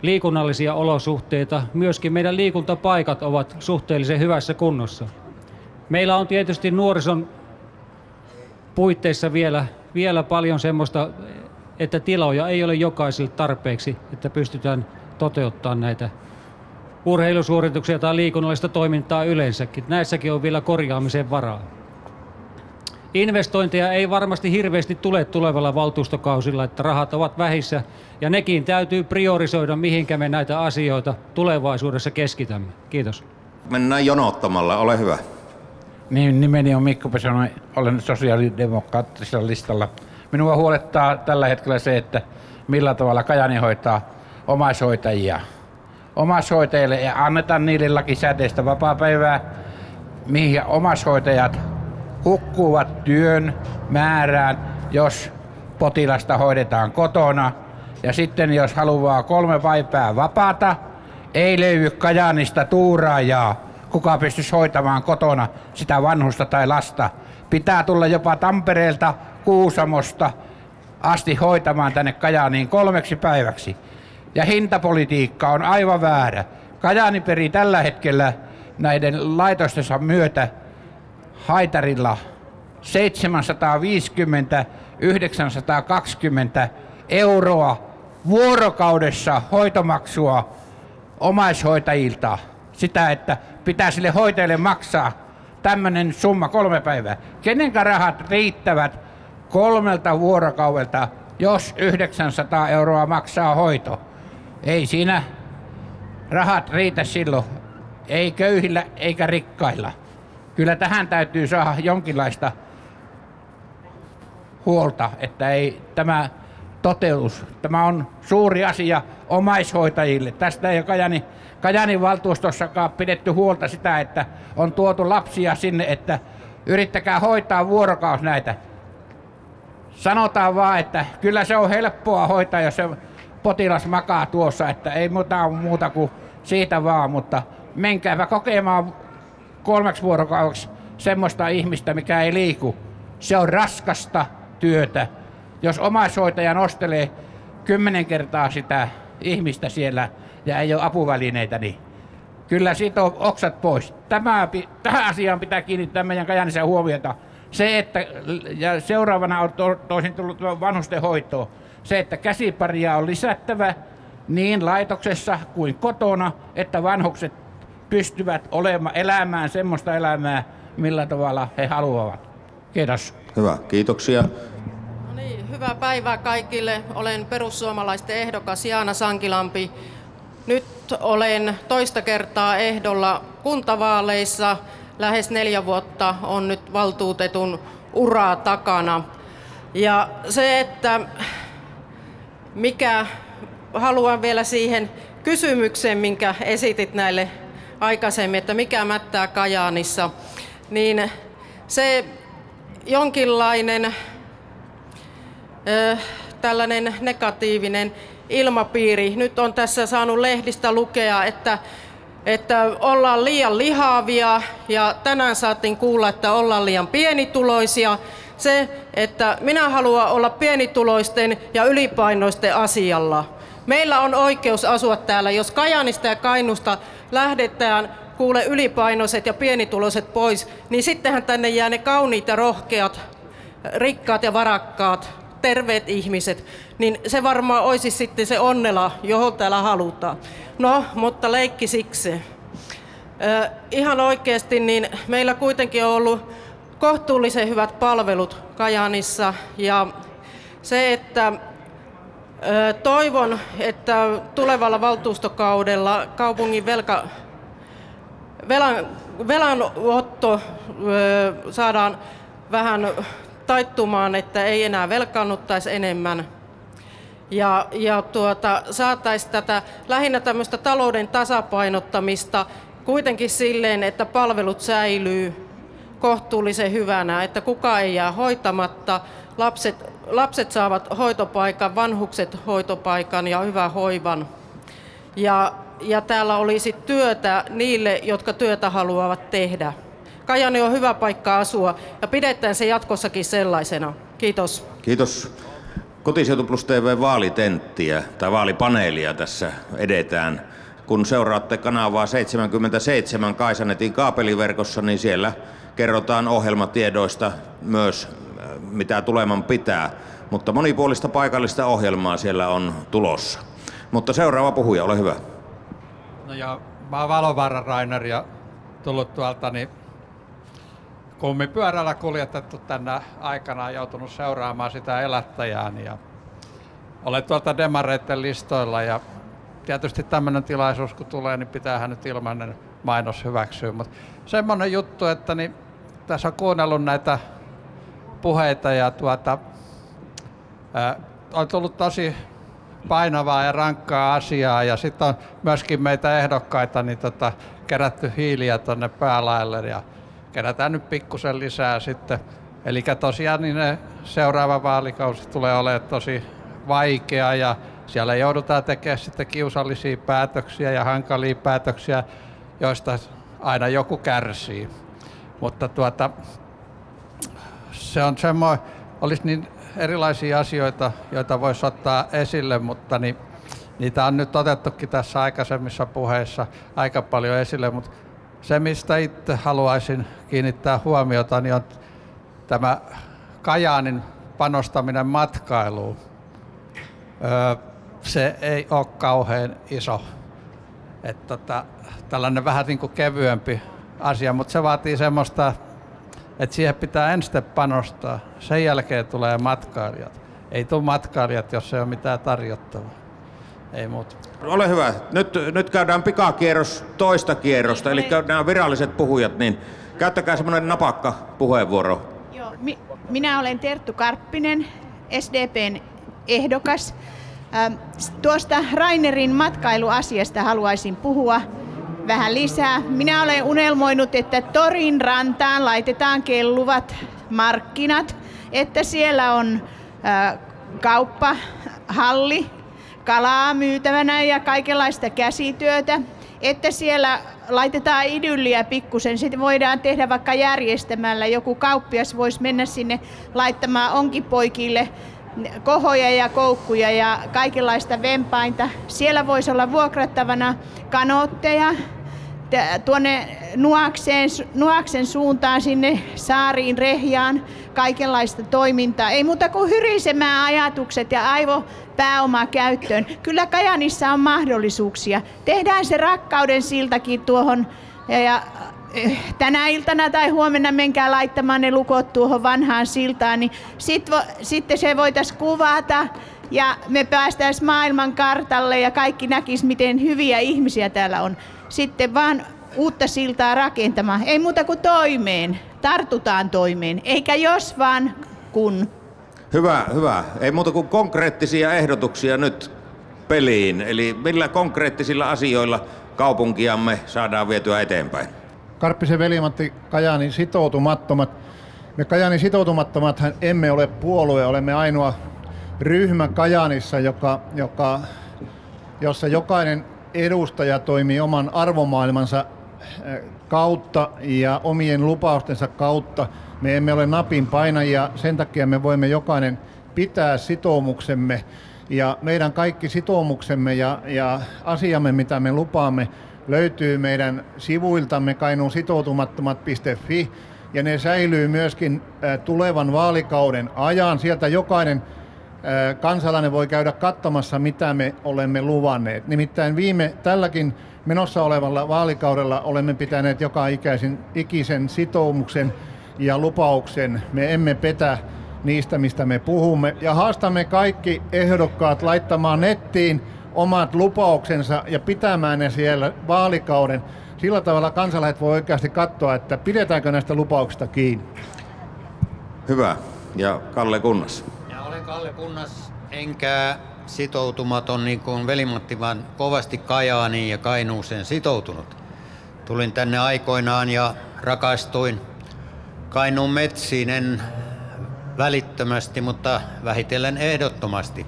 Speaker 13: liikunnallisia olosuhteita. Myöskin meidän liikuntapaikat ovat suhteellisen hyvässä kunnossa. Meillä on tietysti nuorison puitteissa vielä paljon semmoista, että tiloja ei ole jokaiselle tarpeeksi, että pystytään toteuttamaan näitä urheilusuorituksia tai liikunnallista toimintaa yleensäkin. Näissäkin on vielä korjaamisen varaa. Investointeja ei varmasti hirveästi tule tulevalla valtuustokausilla, että rahat ovat vähissä ja nekin täytyy priorisoida, mihinkä me näitä asioita tulevaisuudessa keskitämme. Kiitos.
Speaker 1: Mennään jonottamalla, ole hyvä.
Speaker 14: Niin, nimeni on Mikko Pesonen, olen sosiaalidemokraattisella listalla. Minua huolettaa tällä hetkellä se, että millä tavalla Kajaani hoitaa omaishoitajia. Omaishoitajille ja annetaan niille lakisääteistä vapaapäivää, mihin omaishoitajat hukkuvat työn määrään, jos potilasta hoidetaan kotona. Ja sitten jos haluaa 3 päivää vapaata, ei löydy Kajaanista tuuraajaa, kuka pystyisi hoitamaan kotona sitä vanhusta tai lasta. Pitää tulla jopa Tampereelta, Kuusamosta asti hoitamaan tänne Kajaaniin 3 päiväksi. Ja hintapolitiikka on aivan väärä. Kajaani perii tällä hetkellä näiden laitostensa myötä haitarilla 750-920 euroa vuorokaudessa hoitomaksua omaishoitajilta. Sitä, että pitää sille hoitajalle maksaa tämmöinen summa 3 päivää. Kenenkä rahat riittävät 3 vuorokaudelta, jos 900 euroa maksaa hoito? Ei siinä rahat riitä silloin, ei köyhillä eikä rikkailla. Kyllä tähän täytyy saada jonkinlaista huolta, että ei tämä toteutus. Tämä on suuri asia omaishoitajille. Tästä ei ole Kajaanin valtuustossakaan pidetty huolta sitä, että on tuotu lapsia sinne, että yrittäkää hoitaa vuorokausi näitä. Sanotaan vaan, että kyllä se on helppoa hoitaa, jos se potilas makaa tuossa, että ei muuta kuin siitä vaan, mutta menkääpä kokemaan 3 vuorokaudeksi semmoista ihmistä, mikä ei liiku. Se on raskasta työtä. Jos omaishoitaja nostelee 10 kertaa sitä ihmistä siellä ja ei ole apuvälineitä, niin kyllä siitä on oksat pois. Tähän asiaan pitää kiinnittää meidän Kajaanissa huomiota. Se, että, ja seuraavana on toisin tullut vanhusten hoitoon. Se, että käsiparia on lisättävä niin laitoksessa kuin kotona, että vanhukset pystyvät elämään semmoista elämää, millä tavalla he haluavat. Kiitos.
Speaker 1: Hyvä, kiitoksia.
Speaker 15: No niin, hyvää päivää kaikille. Olen perussuomalaisten ehdokas Jaana Sankilampi. Nyt olen toista kertaa ehdolla kuntavaaleissa. Lähes 4 vuotta on nyt valtuutetun uraa takana. Ja se, että haluan vielä siihen kysymykseen, minkä esitit näille aikaisemmin, että mikä mättää Kajaanissa, niin se jonkinlainen tällainen negatiivinen ilmapiiri. Nyt on tässä saanut lehdistä lukea, että ollaan liian lihavia ja tänään saatiin kuulla, että ollaan liian pienituloisia. Se, että minä haluan olla pienituloisten ja ylipainoisten asialla. Meillä on oikeus asua täällä. Jos Kajaanista ja Kainuusta lähdetään ylipainoiset ja pienituloiset pois, niin sittenhän tänne jää ne kauniit ja rohkeat, rikkaat ja varakkaat, terveet ihmiset. Niin se varmaan olisi sitten se onnela, johon täällä halutaan. No, mutta leikki siksi. Ihan oikeasti, niin meillä kuitenkin on ollut kohtuullisen hyvät palvelut Kajaanissa. Ja se, että toivon, että tulevalla valtuustokaudella kaupungin velanotto saadaan vähän taittumaan, että ei enää velkaannuttaisi enemmän. Ja saataisiin tätä lähinnä tämmöistä talouden tasapainottamista kuitenkin silleen, että palvelut säilyy kohtuullisen hyvänä, että kukaan ei jää hoitamatta, lapset saavat hoitopaikan, vanhukset hoitopaikan ja hyvän hoivan. Ja täällä olisi työtä niille, jotka työtä haluavat tehdä. Kajaani on hyvä paikka asua ja pidetään se jatkossakin sellaisena. Kiitos.
Speaker 1: Kiitos. Kotiseutu Plus TV vaalitenttiä tai vaalipaneelia tässä edetään. Kun seuraatte kanavaa 77 Kaisanetin kaapeliverkossa, niin siellä kerrotaan ohjelmatiedoista myös, mitä tuleman pitää. Mutta monipuolista paikallista ohjelmaa siellä on tulossa. Mutta seuraava puhuja, ole hyvä.
Speaker 16: No ja mä oon Valovaaran Rainer ja tullut tuolta kummipyörällä kuljetettu tänä aikana, joutunut seuraamaan sitä elättäjääni ja olen tuolta demareiden listoilla ja tietysti tämmöinen tilaisuus kun tulee, niin pitäähän nyt ilmainen mainos hyväksyä, mutta semmoinen juttu, että tässä on kuunnellut näitä puheita ja on tullut tosi painavaa ja rankkaa asiaa ja sitten on myöskin meitä ehdokkaita kerätty hiiliä tuonne päälaelle ja kerätään nyt pikkusen lisää sitten. Eli tosiaan niin seuraava vaalikausi tulee olemaan tosi vaikea ja siellä joudutaan tekemään sitten kiusallisia päätöksiä ja hankalia päätöksiä, joista aina joku kärsii. Mutta se on semmoinen, olisi niin erilaisia asioita, joita voisi ottaa esille, mutta niitä on nyt otettukin tässä aikaisemmissa puheissa aika paljon esille, mutta se, mistä itse haluaisin kiinnittää huomiota, niin on tämä Kajaanin panostaminen matkailuun. Se ei ole kauhean iso. Tällainen vähän niin kuin kevyempi asia, mutta se vaatii semmoista, että siihen pitää ensin panostaa. Sen jälkeen tulee matkailijat. Ei tule matkailijat, jos ei ole mitään tarjottavaa. Ei muuta.
Speaker 1: Ole hyvä. Nyt käydään pikakierros toista kierrosta, eli nämä viralliset puhujat, niin käyttäkää semmoinen napakka puheenvuoro.
Speaker 6: Joo, minä olen Terttu Karppinen, SDPn ehdokas. Tuosta Rainerin matkailuasiasta haluaisin puhua vähän lisää. Minä olen unelmoinut, että Torin rantaan laitetaan kelluvat markkinat, että siellä on kauppahalli, kalaa myytävänä ja kaikenlaista käsityötä, että siellä laitetaan idylliä pikkusen. Sitten voidaan tehdä vaikka järjestämällä. Joku kauppias voisi mennä sinne laittamaan onkipoikille kohoja ja koukkuja ja kaikenlaista vempainta. Siellä voisi olla vuokrattavana kanootteja tuonne Nuaksen suuntaan sinne saariin, Rehjaan, kaikenlaista toimintaa. Ei muuta kuin hyrisemään ajatukset ja aivopääomaa käyttöön. Kyllä Kajaanissa on mahdollisuuksia. Tehdään se rakkauden siltakin tuohon ja tänä iltana tai huomenna menkää laittamaan ne lukot tuohon vanhaan siltaan, niin sitten se voitaisiin kuvata ja me päästäisiin maailman kartalle ja kaikki näkis, miten hyviä ihmisiä täällä on. Sitten vaan uutta siltaa rakentamaan. Ei muuta kuin toimeen. Tartutaan toimeen. Eikä jos vaan kun.
Speaker 1: Hyvä, hyvä. Ei muuta kuin konkreettisia ehdotuksia nyt peliin. Eli millä konkreettisilla asioilla kaupunkiamme saadaan vietyä eteenpäin?
Speaker 7: Karppisen veli-Matti, Kajaanin sitoutumattomat. Me Kajaanin sitoutumattomathan emme ole puolue, olemme ainoa ryhmä Kajaanissa, jossa jokainen edustaja toimii oman arvomaailmansa kautta ja omien lupaustensa kautta. Me emme ole napin painajia, sen takia me voimme jokainen pitää sitoumuksemme ja meidän kaikki sitoumuksemme ja asiamme, mitä me lupaamme, löytyy meidän sivuiltamme kainuunsitoutumattomat.fi ja ne säilyy myöskin tulevan vaalikauden ajan. Sieltä jokainen kansalainen voi käydä katsomassa, mitä me olemme luvanneet. Nimittäin tälläkin menossa olevalla vaalikaudella olemme pitäneet joka ikisen sitoumuksen ja lupauksen. Me emme petä niistä, mistä me puhumme. Ja haastamme kaikki ehdokkaat laittamaan nettiin omat lupauksensa ja pitämään ne siellä vaalikauden. Sillä tavalla kansalaiset voi oikeasti katsoa, että pidetäänkö näistä lupauksista kiinni.
Speaker 1: Hyvä. Ja Kalle Kunnas.
Speaker 5: Ja olen Kalle Kunnas, enkä sitoutumaton niin kuin veli-Matti, vaan kovasti Kajaaniin ja Kainuuseen sitoutunut. Tulin tänne aikoinaan ja rakastuin Kainuun metsiin, en välittömästi, mutta vähitellen ehdottomasti.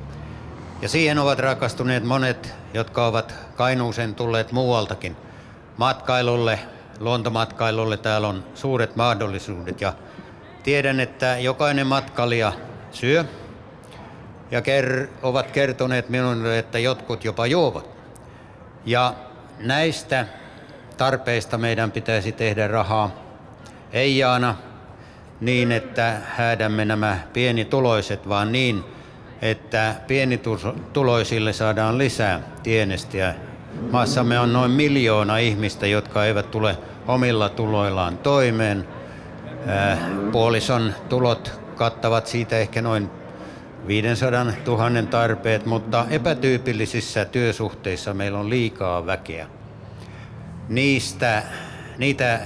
Speaker 5: Ja siihen ovat rakastuneet monet, jotka ovat Kainuuseen tulleet muualtakin. Matkailulle, luontomatkailulle täällä on suuret mahdollisuudet ja tiedän, että jokainen matkailija syö ja ovat kertoneet minulle, että jotkut jopa juovat. Ja näistä tarpeista meidän pitäisi tehdä rahaa Ei Jaana niin, että häädämme nämä pienituloiset, vaan niin, että pienituloisille saadaan lisää tienestiä. Maassamme on noin 1 miljoona ihmistä, jotka eivät tule omilla tuloillaan toimeen. Puolison tulot kattavat siitä ehkä noin 500 000 tarpeet, mutta epätyypillisissä työsuhteissa meillä on liikaa väkeä. Niitä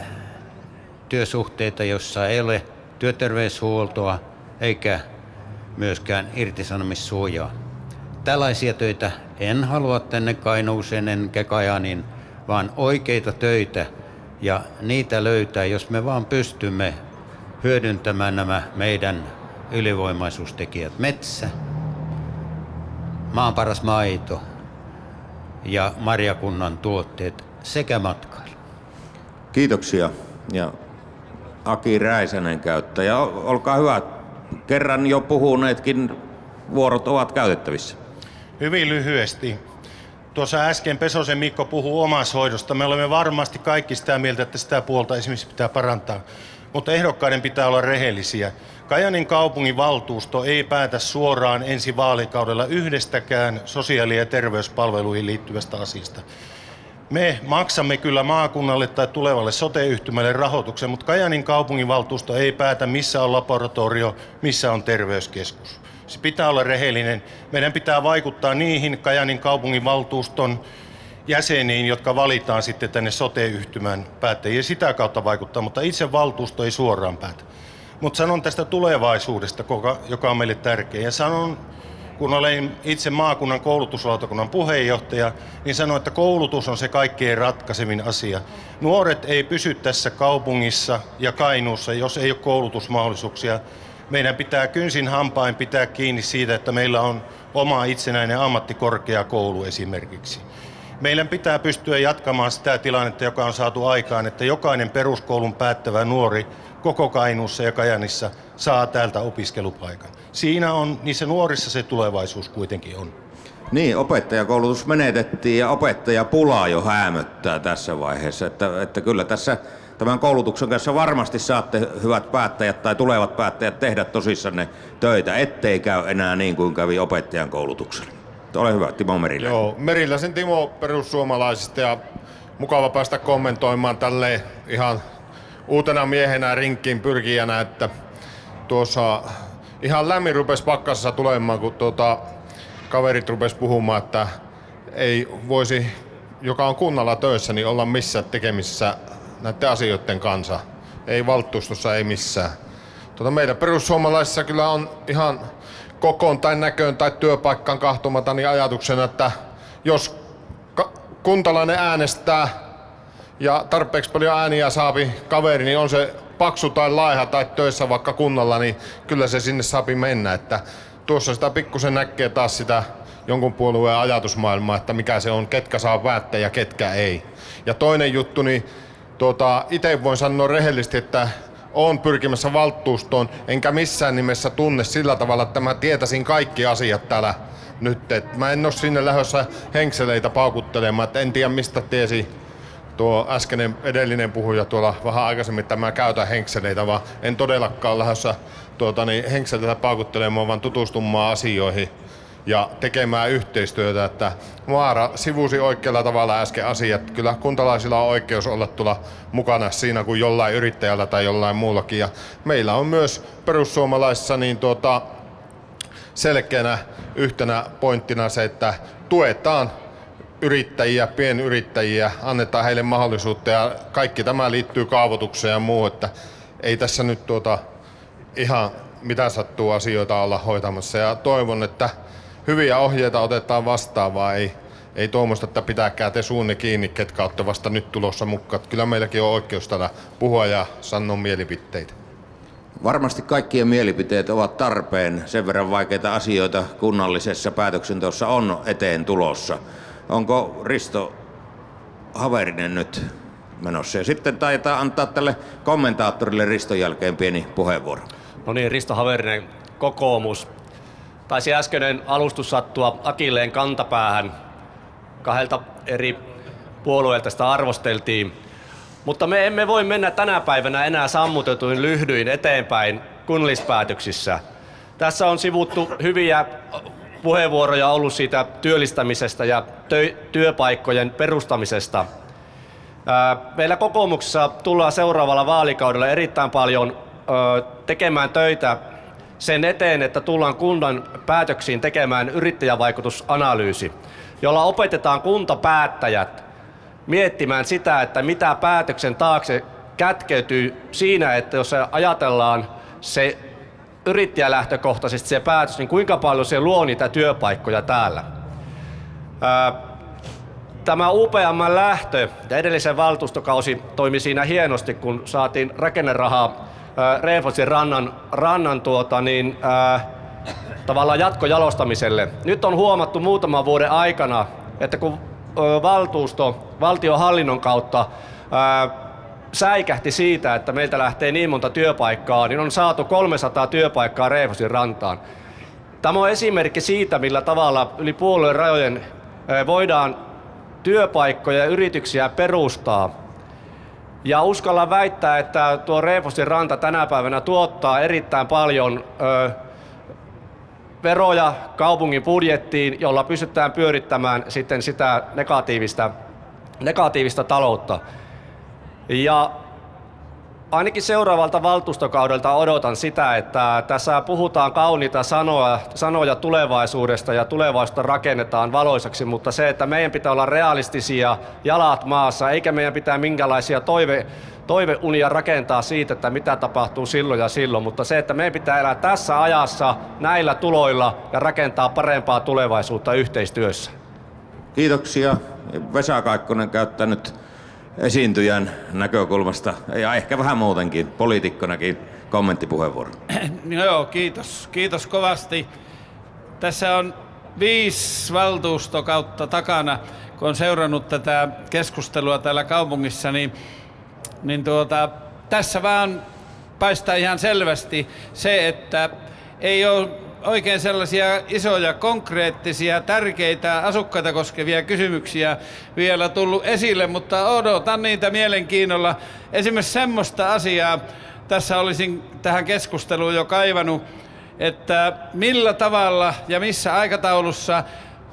Speaker 5: työsuhteita, joissa ei ole työterveyshuoltoa eikä myöskään irtisanomissuojaa. Tällaisia töitä en halua tänne Kainuuseen enkä Kajaaniin, vaan oikeita töitä, ja niitä löytää, jos me vaan pystymme hyödyntämään nämä meidän ylivoimaisuustekijät. Metsä, maan paras maito ja marjakunnan tuotteet sekä matkailu.
Speaker 1: Kiitoksia. Ja Aki Räisänen käyttäjä. Olkaa hyvä. Kerran jo puhuneetkin vuorot ovat käytettävissä.
Speaker 8: Hyvin lyhyesti. Tuossa äsken Pesosen Mikko puhuu omaishoidosta. Me olemme varmasti kaikki sitä mieltä, että sitä puolta esimerkiksi pitää parantaa. Mutta ehdokkaiden pitää olla rehellisiä. Kajaanin kaupungin valtuusto ei päätä suoraan ensi vaalikaudella yhdestäkään sosiaali- ja terveyspalveluihin liittyvästä asiasta. Me maksamme kyllä maakunnalle tai tulevalle sote-yhtymälle rahoituksen, mutta Kajaanin kaupunginvaltuusto ei päätä, missä on laboratorio, missä on terveyskeskus. Se pitää olla rehellinen. Meidän pitää vaikuttaa niihin Kajaanin kaupunginvaltuuston jäseniin, jotka valitaan sitten tänne sote-yhtymän päättäjiin, ja sitä kautta vaikuttaa, mutta itse valtuusto ei suoraan päätä. Mutta sanon tästä tulevaisuudesta, joka on meille tärkeä, ja sanon, kun olen itse maakunnan koulutuslautakunnan puheenjohtaja, niin sanon, että koulutus on se kaikkein ratkaisevin asia. Nuoret ei pysy tässä kaupungissa ja Kainuussa, jos ei ole koulutusmahdollisuuksia. Meidän pitää kynsin hampain pitää kiinni siitä, että meillä on oma itsenäinen ammattikorkeakoulu esimerkiksi. Meidän pitää pystyä jatkamaan sitä tilannetta, joka on saatu aikaan, että jokainen peruskoulun päättävä nuori koko Kainuussa ja Kajaanissa saa täältä opiskelupaikan. Siinä on, niissä nuorissa se tulevaisuus kuitenkin on.
Speaker 1: Niin, opettajakoulutus menetettiin ja opettajapulaa jo häämöttää tässä vaiheessa. Että kyllä tässä tämän koulutuksen kanssa varmasti saatte, hyvät päättäjät tai tulevat päättäjät, tehdä tosissanne töitä, ettei käy enää niin kuin kävi opettajan koulutuksella. Ole hyvä, Timo Meriläinen.
Speaker 2: Joo, Meriläisen Timo perussuomalaisista, ja mukava päästä kommentoimaan tälleen ihan uutena miehenä rinkkiin pyrkijänä, että tuossa ihan lämmin rupesi pakkasessa tulemaan, kun kaverit rupesi puhumaan, että ei voisi, joka on kunnalla töissä, niin olla missään tekemisissä näiden asioiden kanssa. Ei valtuustossa, ei missään. Meidän perussuomalaisissa kyllä on ihan kokoon tai näköön tai työpaikkaan kahtomata niin ajatuksena, että jos kuntalainen äänestää ja tarpeeksi paljon ääniä saapi kaveri, niin on se paksu tai laiha tai töissä vaikka kunnalla, niin kyllä se sinne saapi mennä. Että tuossa sitä pikkusen näkee taas sitä jonkun puolueen ajatusmaailmaa, että mikä se on, ketkä saa päättää ja ketkä ei. Ja toinen juttu, niin itse voin sanoa rehellisesti, että olen pyrkimässä valtuustoon, enkä missään nimessä tunne sillä tavalla, että mä tietäisin kaikki asiat täällä nyt. Et mä en ole sinne lähdössä henkseleitä paukuttelemaan, että en tiedä mistä tiesi tuo äskeinen edellinen puhuja tuolla vähän aikaisemmin, että mä käytän henkseleitä, vaan en todellakaan lähdössä henkseleitä paukuttelemaan, vaan tutustumaan asioihin ja tekemään yhteistyötä, että Maara sivusi oikealla tavalla äsken asiat. Kyllä kuntalaisilla on oikeus olla tulla mukana siinä kuin jollain yrittäjällä tai jollain muullakin. Ja meillä on myös perussuomalaisissa niin selkeänä yhtenä pointtina se, että tuetaan yrittäjiä, pienyrittäjiä, annetaan heille mahdollisuutta ja kaikki tämä liittyy kaavoitukseen ja muuhun, että ei tässä nyt ihan mitä sattuu asioita olla hoitamassa ja toivon, että hyviä ohjeita otetaan vastaan, vaan ei tuommoista, että pitääkää te suunne kiinni, ketkä olette vasta nyt tulossa mukaan. Kyllä meilläkin on oikeus täällä puhua ja sanoa mielipiteitä.
Speaker 1: Varmasti kaikkien mielipiteet ovat tarpeen. Sen verran vaikeita asioita kunnallisessa päätöksenteossa on eteen tulossa. Onko Risto Haverinen nyt menossa? Ja sitten taitaa antaa tälle kommentaattorille Riston jälkeen pieni puheenvuoro.
Speaker 9: No niin, Risto Haverinen, kokoomus. Taisi äskeinen alustus sattua Akilleen kantapäähän. 2 eri puolueilta sitä arvosteltiin. Mutta me emme voi mennä tänä päivänä enää sammutetuin lyhdyin eteenpäin kunnallispäätöksissä. Tässä on sivuttu hyviä puheenvuoroja ollut siitä työllistämisestä ja työpaikkojen perustamisesta. Meillä kokoomuksessa tullaan seuraavalla vaalikaudella erittäin paljon tekemään töitä sen eteen, että tullaan kunnan päätöksiin tekemään yrittäjävaikutusanalyysi, jolla opetetaan kuntapäättäjät miettimään sitä, että mitä päätöksen taakse kätkeytyy siinä, että jos ajatellaan se yrittäjälähtökohtaisesti se päätös, niin kuinka paljon se luo niitä työpaikkoja täällä. Tämä UPM:n lähtö ja edellisen valtuustokausi toimi siinä hienosti, kun saatiin rakennerahaa Reenfossin rannan tavallaan jatkojalostamiselle. Nyt on huomattu muutaman vuoden aikana, että kun valtuusto valtionhallinnon kautta säikähti siitä, että meiltä lähtee niin monta työpaikkaa, niin on saatu 300 työpaikkaa Reenfossin rantaan. Tämä on esimerkki siitä, millä tavalla yli puolueen rajojen voidaan työpaikkoja ja yrityksiä perustaa. Ja uskallan väittää, että tuo Reenfossin ranta tänä päivänä tuottaa erittäin paljon veroja kaupungin budjettiin, jolla pystytään pyörittämään sitten sitä negatiivista taloutta. Ja ainakin seuraavalta valtuustokaudelta odotan sitä, että tässä puhutaan kauniita sanoja tulevaisuudesta ja tulevaisuutta rakennetaan valoisaksi, mutta se, että meidän pitää olla realistisia, jalat maassa, eikä meidän pitää minkälaisia toiveunia rakentaa siitä, että mitä tapahtuu silloin ja silloin, mutta se, että meidän pitää elää tässä ajassa näillä tuloilla ja rakentaa parempaa tulevaisuutta yhteistyössä.
Speaker 1: Kiitoksia. Vesa Kaikkonen käyttää nyt esiintyjän näkökulmasta ja ehkä vähän muutenkin poliitikkonakin kommenttipuheenvuoro.
Speaker 4: No joo, kiitos kovasti. Tässä on 5 valtuustokautta takana, kun on seurannut tätä keskustelua täällä kaupungissa, niin tässä vaan paistaa ihan selvästi se, että ei ole oikein sellaisia isoja, konkreettisia, tärkeitä asukkaita koskevia kysymyksiä vielä tullut esille, mutta odotan niitä mielenkiinnolla. Esimerkiksi semmoista asiaa tässä olisin tähän keskusteluun jo kaivannut, että millä tavalla ja missä aikataulussa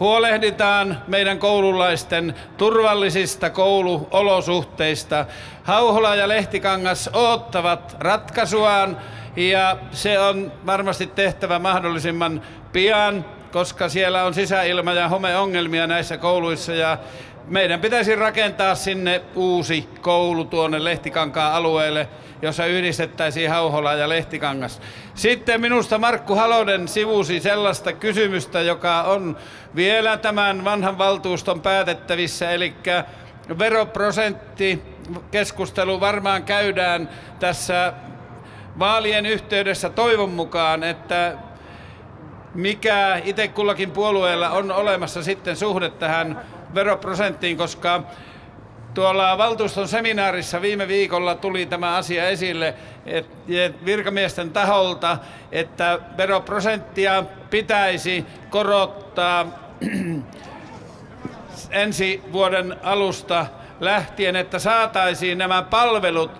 Speaker 4: huolehditaan meidän koululaisten turvallisista kouluolosuhteista. Hauhola ja Lehtikangas odottavat ratkaisuaan ja se on varmasti tehtävä mahdollisimman pian, koska siellä on sisäilma- ja homeongelmia näissä kouluissa ja meidän pitäisi rakentaa sinne uusi koulu tuonne Lehtikankaan alueelle, jossa yhdistettäisiin Hauhola ja Lehtikangas. Sitten minusta Markku Halonen sivusi sellaista kysymystä, joka on vielä tämän vanhan valtuuston päätettävissä, eli veroprosenttikeskustelu varmaan käydään tässä vaalien yhteydessä toivon mukaan, että mikä itse kullakin puolueella on olemassa sitten suhde tähän veroprosenttiin, koska tuolla valtuuston seminaarissa viime viikolla tuli tämä asia esille virkamiesten taholta, että veroprosenttia pitäisi korottaa ensi vuoden alusta lähtien, että saataisiin nämä palvelut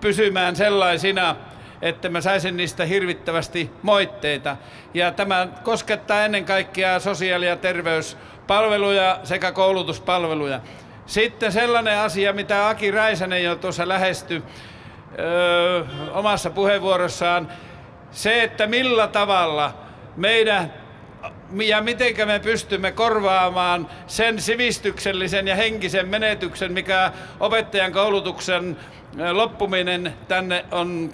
Speaker 4: pysymään sellaisina, että mä saisin niistä hirvittävästi moitteita. Ja tämä koskettaa ennen kaikkea sosiaali- ja terveyspalveluja sekä koulutuspalveluja. Sitten sellainen asia, mitä Aki Räisänen jo tuossa lähestyi omassa puheenvuorossaan, se, että millä tavalla meidän ja miten me pystymme korvaamaan sen sivistyksellisen ja henkisen menetyksen, mikä opettajan koulutuksen loppuminen tänne on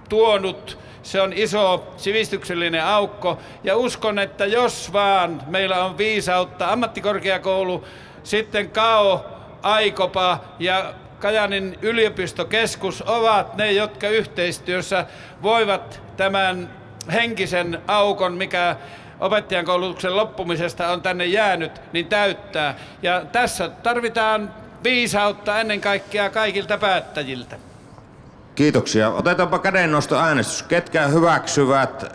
Speaker 4: tuonut. Se on iso sivistyksellinen aukko ja uskon, että jos vaan meillä on viisautta, ammattikorkeakoulu, sitten KAO, AIKOPA ja Kajaanin yliopistokeskus ovat ne, jotka yhteistyössä voivat tämän henkisen aukon, mikä opettajan koulutuksen loppumisesta on tänne jäänyt, niin täyttää. Ja tässä tarvitaan viisautta ennen kaikkea kaikilta päättäjiltä.
Speaker 1: Kiitoksia. Otetaanpa kädennostoäänestys. Ketkä hyväksyvät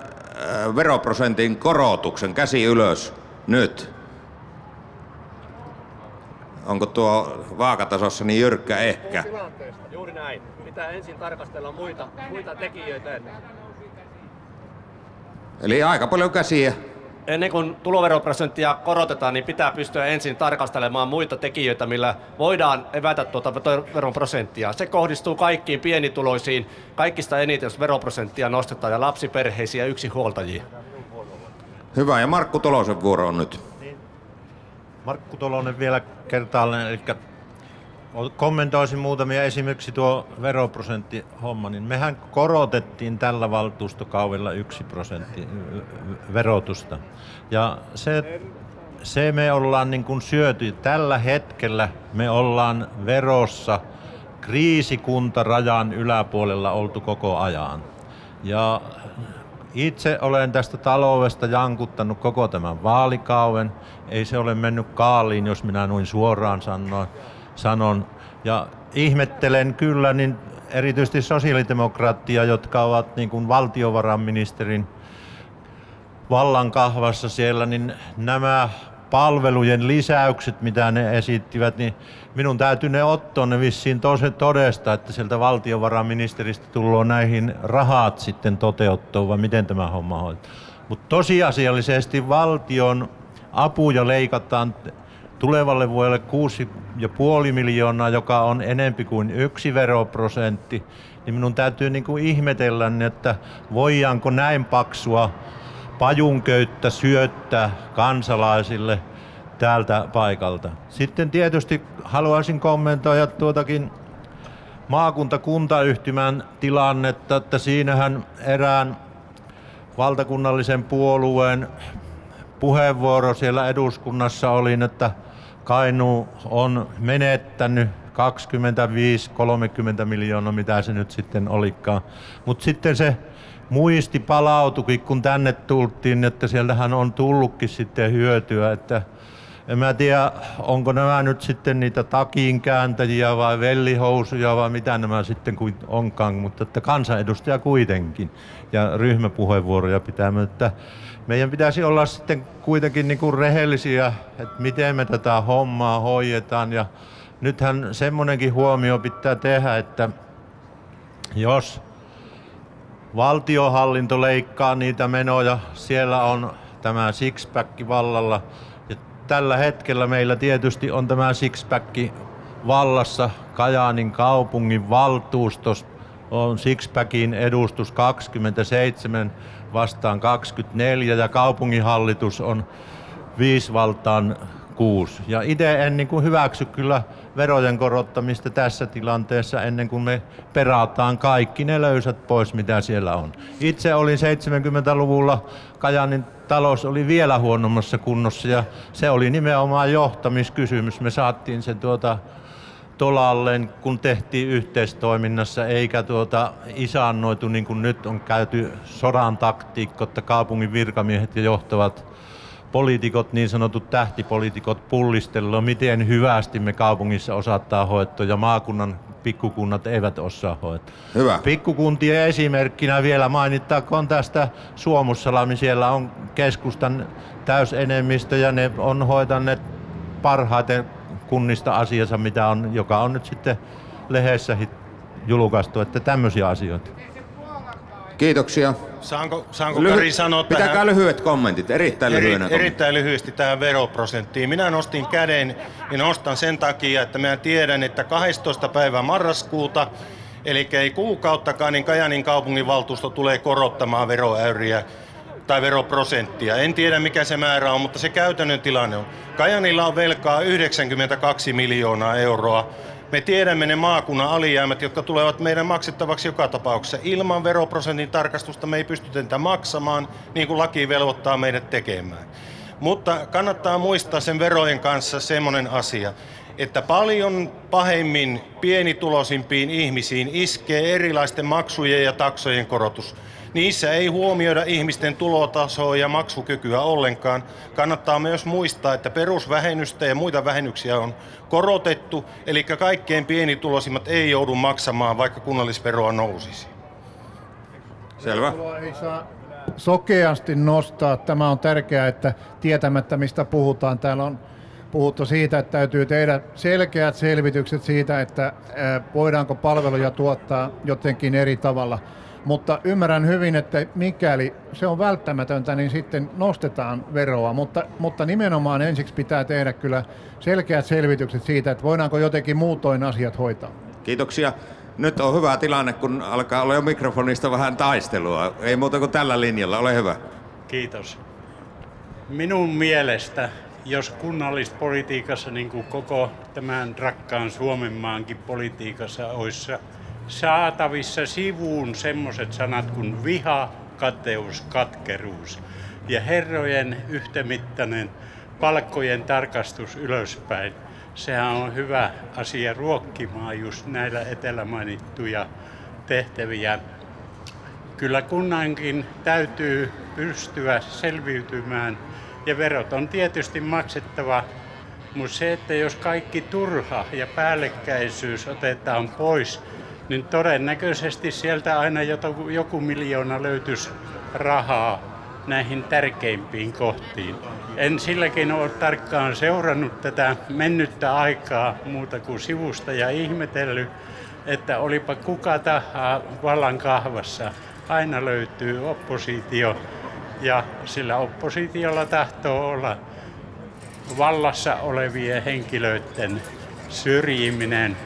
Speaker 1: veroprosentin korotuksen? Käsi ylös. Nyt. Onko tuo vaakatasossa niin jyrkkä ehkä?
Speaker 9: Juuri näin. Pitää ensin tarkastella muita tekijöitä.
Speaker 1: Eli aika paljon käsiä.
Speaker 9: Ennen kuin tuloveroprosenttia korotetaan, niin pitää pystyä ensin tarkastelemaan muita tekijöitä, millä voidaan evätä tuota veroprosenttia. Se kohdistuu kaikkiin pienituloisiin, kaikista eniten, jos veroprosenttia nostetaan, ja lapsiperheisiin ja yksinhuoltajiin.
Speaker 1: Hyvä, ja Markku Tolosen vuoro on nyt.
Speaker 3: Markku Tolonen vielä kertaalleen, eli kommentoisin muutamia esimerkiksi tuo veroprosenttihomma, niin mehän korotettiin tällä valtuustokaudella 1% verotusta. Ja se me ollaan niin kuin syöty. Tällä hetkellä me ollaan verossa kriisikuntarajan yläpuolella oltu koko ajan. Ja itse olen tästä taloudesta jankuttanut koko tämän vaalikauden. Ei se ole mennyt kaaliin, jos minä noin suoraan sanon. Ja ihmettelen kyllä niin erityisesti sosiaalidemokraattia, jotka ovat niin kuin valtiovarainministerin vallankahvassa siellä, niin nämä palvelujen lisäykset, mitä ne esittivät, niin minun täytyy ne ottaa ne vissiin todesta, että sieltä valtiovarainministeristä tullaan näihin rahat sitten toteuttaa, vai miten tämä homma hoitaa. Mutta tosiasiallisesti valtion apuja leikataan tulevalle vuodelle 6,5 miljoonaa, joka on enempi kuin 1 veroprosentti, niin minun täytyy niin kuin ihmetellä, että voidaanko näin paksua pajunköyttä syöttää kansalaisille täältä paikalta. Sitten tietysti haluaisin kommentoida tuotakin maakuntakuntayhtymän tilannetta, että siinähän erään valtakunnallisen puolueen puheenvuoro siellä eduskunnassa oli, että Kainuu on menettänyt 25-30 miljoonaa, mitä se nyt sitten olikaan. Mutta sitten se muisti palautukin, kun tänne tultiin, että sieltähän on tullutkin sitten hyötyä. Että en mä tiedä, onko nämä nyt sitten niitä takinkääntäjiä vai vellihousuja vai mitä nämä sitten onkaan, mutta että kansanedustaja kuitenkin ja ryhmäpuheenvuoroja pitää. Mutta meidän pitäisi olla sitten kuitenkin niin kuin rehellisiä, että miten me tätä hommaa hoidetaan. Ja nythän semmoinenkin huomio pitää tehdä, että jos valtionhallinto leikkaa niitä menoja, siellä on tämä six-pack vallalla. Ja tällä hetkellä meillä tietysti on tämä six-pack vallassa. Kajaanin kaupungin valtuustos on six-packin edustus 27 vastaan 24 ja kaupunginhallitus on 5-6. Ja itse en niin kuin hyväksy kyllä verojen korottamista tässä tilanteessa ennen kuin me perataan kaikki ne löysät pois, mitä siellä on. Itse olin 70-luvulla, Kajaanin talous oli vielä huonommassa kunnossa ja se oli nimenomaan johtamiskysymys. Me saattiin se tolalleen, kun tehtiin yhteistoiminnassa, eikä isännöity niin kuin nyt on käyty sodan taktiikko, että kaupungin virkamiehet ja johtavat poliitikot, niin sanotut tähtipoliitikot pullistellaan, miten hyvästi me kaupungissa osataan hoitaa ja maakunnan pikkukunnat eivät osaa hoitaa.
Speaker 1: Hyvä.
Speaker 3: Pikkukuntien esimerkkinä vielä mainittakoon tästä Suomussalami, siellä on keskustan täysenemmistö ja ne on hoitaneet parhaiten kunnista asiassa, mitä on, joka on nyt sitten lehdessä julkaistu, että tämmöisiä asioita.
Speaker 1: Kiitoksia.
Speaker 8: Saanko Kari sanoa tähän?
Speaker 1: Pitäkää lyhyet kommentit,
Speaker 8: erittäin lyhyesti tähän veroprosenttiin. Minä nostin käden ja nostan sen takia, että minä tiedän, että 12. päivä marraskuuta, eli ei kuukauttakaan, niin Kajaanin kaupunginvaltuusto tulee korottamaan veroäyriä tai veroprosenttia. En tiedä mikä se määrä on, mutta se käytännön tilanne on. Kajaanilla on velkaa 92 miljoonaa euroa. Me tiedämme ne maakunnan alijäämät, jotka tulevat meidän maksettavaksi joka tapauksessa. Ilman veroprosentin tarkastusta me ei pystytä niitä maksamaan, niin kuin laki velvoittaa meidät tekemään. Mutta kannattaa muistaa sen verojen kanssa semmoinen asia, että paljon pahemmin pienituloisimpiin ihmisiin iskee erilaisten maksujen ja taksojen korotus. Niissä ei huomioida ihmisten tulotasoa ja maksukykyä ollenkaan. Kannattaa myös muistaa, että perusvähennystä ja muita vähennyksiä on korotettu, eli kaikkein pienituloisimmat ei joudu maksamaan, vaikka kunnallisveroa nousisi.
Speaker 1: Selvä.
Speaker 7: Ei saa sokeasti nostaa. Tämä on tärkeää, että tietämättä mistä puhutaan. Täällä on puhuttu siitä, että täytyy tehdä selkeät selvitykset siitä, että voidaanko palveluja tuottaa jotenkin eri tavalla. Mutta ymmärrän hyvin, että mikäli se on välttämätöntä, niin sitten nostetaan veroa, mutta nimenomaan ensiksi pitää tehdä kyllä selkeät selvitykset siitä, että voidaanko jotenkin muutoin asiat hoitaa.
Speaker 1: Kiitoksia. Nyt on hyvä tilanne, kun alkaa olla jo mikrofonista vähän taistelua. Ei muuta kuin tällä linjalla. Ole hyvä.
Speaker 17: Kiitos. Minun mielestä, jos kunnallispolitiikassa, niin kuin koko tämän rakkaan Suomenmaankin politiikassa, olisi saatavissa sivuun semmoiset sanat kuin viha, kateus, katkeruus ja herrojen yhtämittainen palkkojen tarkastus ylöspäin. Sehän on hyvä asia ruokkimaan just näillä edellä mainittuja tehtäviä. Kyllä kunnankin täytyy pystyä selviytymään ja verot on tietysti maksettava, mutta se, että jos kaikki turha ja päällekkäisyys otetaan pois, niin todennäköisesti sieltä aina joku miljoona löytyisi rahaa näihin tärkeimpiin kohtiin. En silläkin ole tarkkaan seurannut tätä mennyttä aikaa muuta kuin sivusta ja ihmetellyt, että olipa kuka tahansa vallan kahvassa. Aina löytyy oppositio ja sillä oppositiolla tahtoo olla vallassa olevien henkilöiden syrjiminen.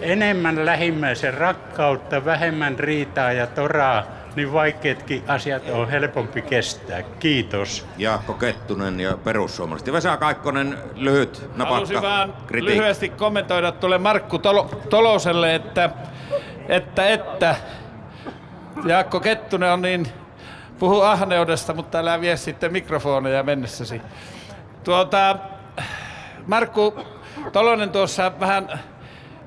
Speaker 17: Enemmän lähimmäisen rakkautta, vähemmän riitaa ja toraa, niin vaikeatkin asiat on helpompi kestää. Kiitos.
Speaker 1: Jaakko Kettunen ja perussuomalaiset. Vesa Kaikkonen, lyhyt, napakka
Speaker 4: halusin vaan
Speaker 1: kritiikki.
Speaker 4: lyhyesti kommentoida tuolle Markku Toloselle, että Jaakko Kettunen on niin, puhu ahneudesta, mutta älä vie sitten mikrofoneja mennessäsi. Markku Tolonen tuossa vähän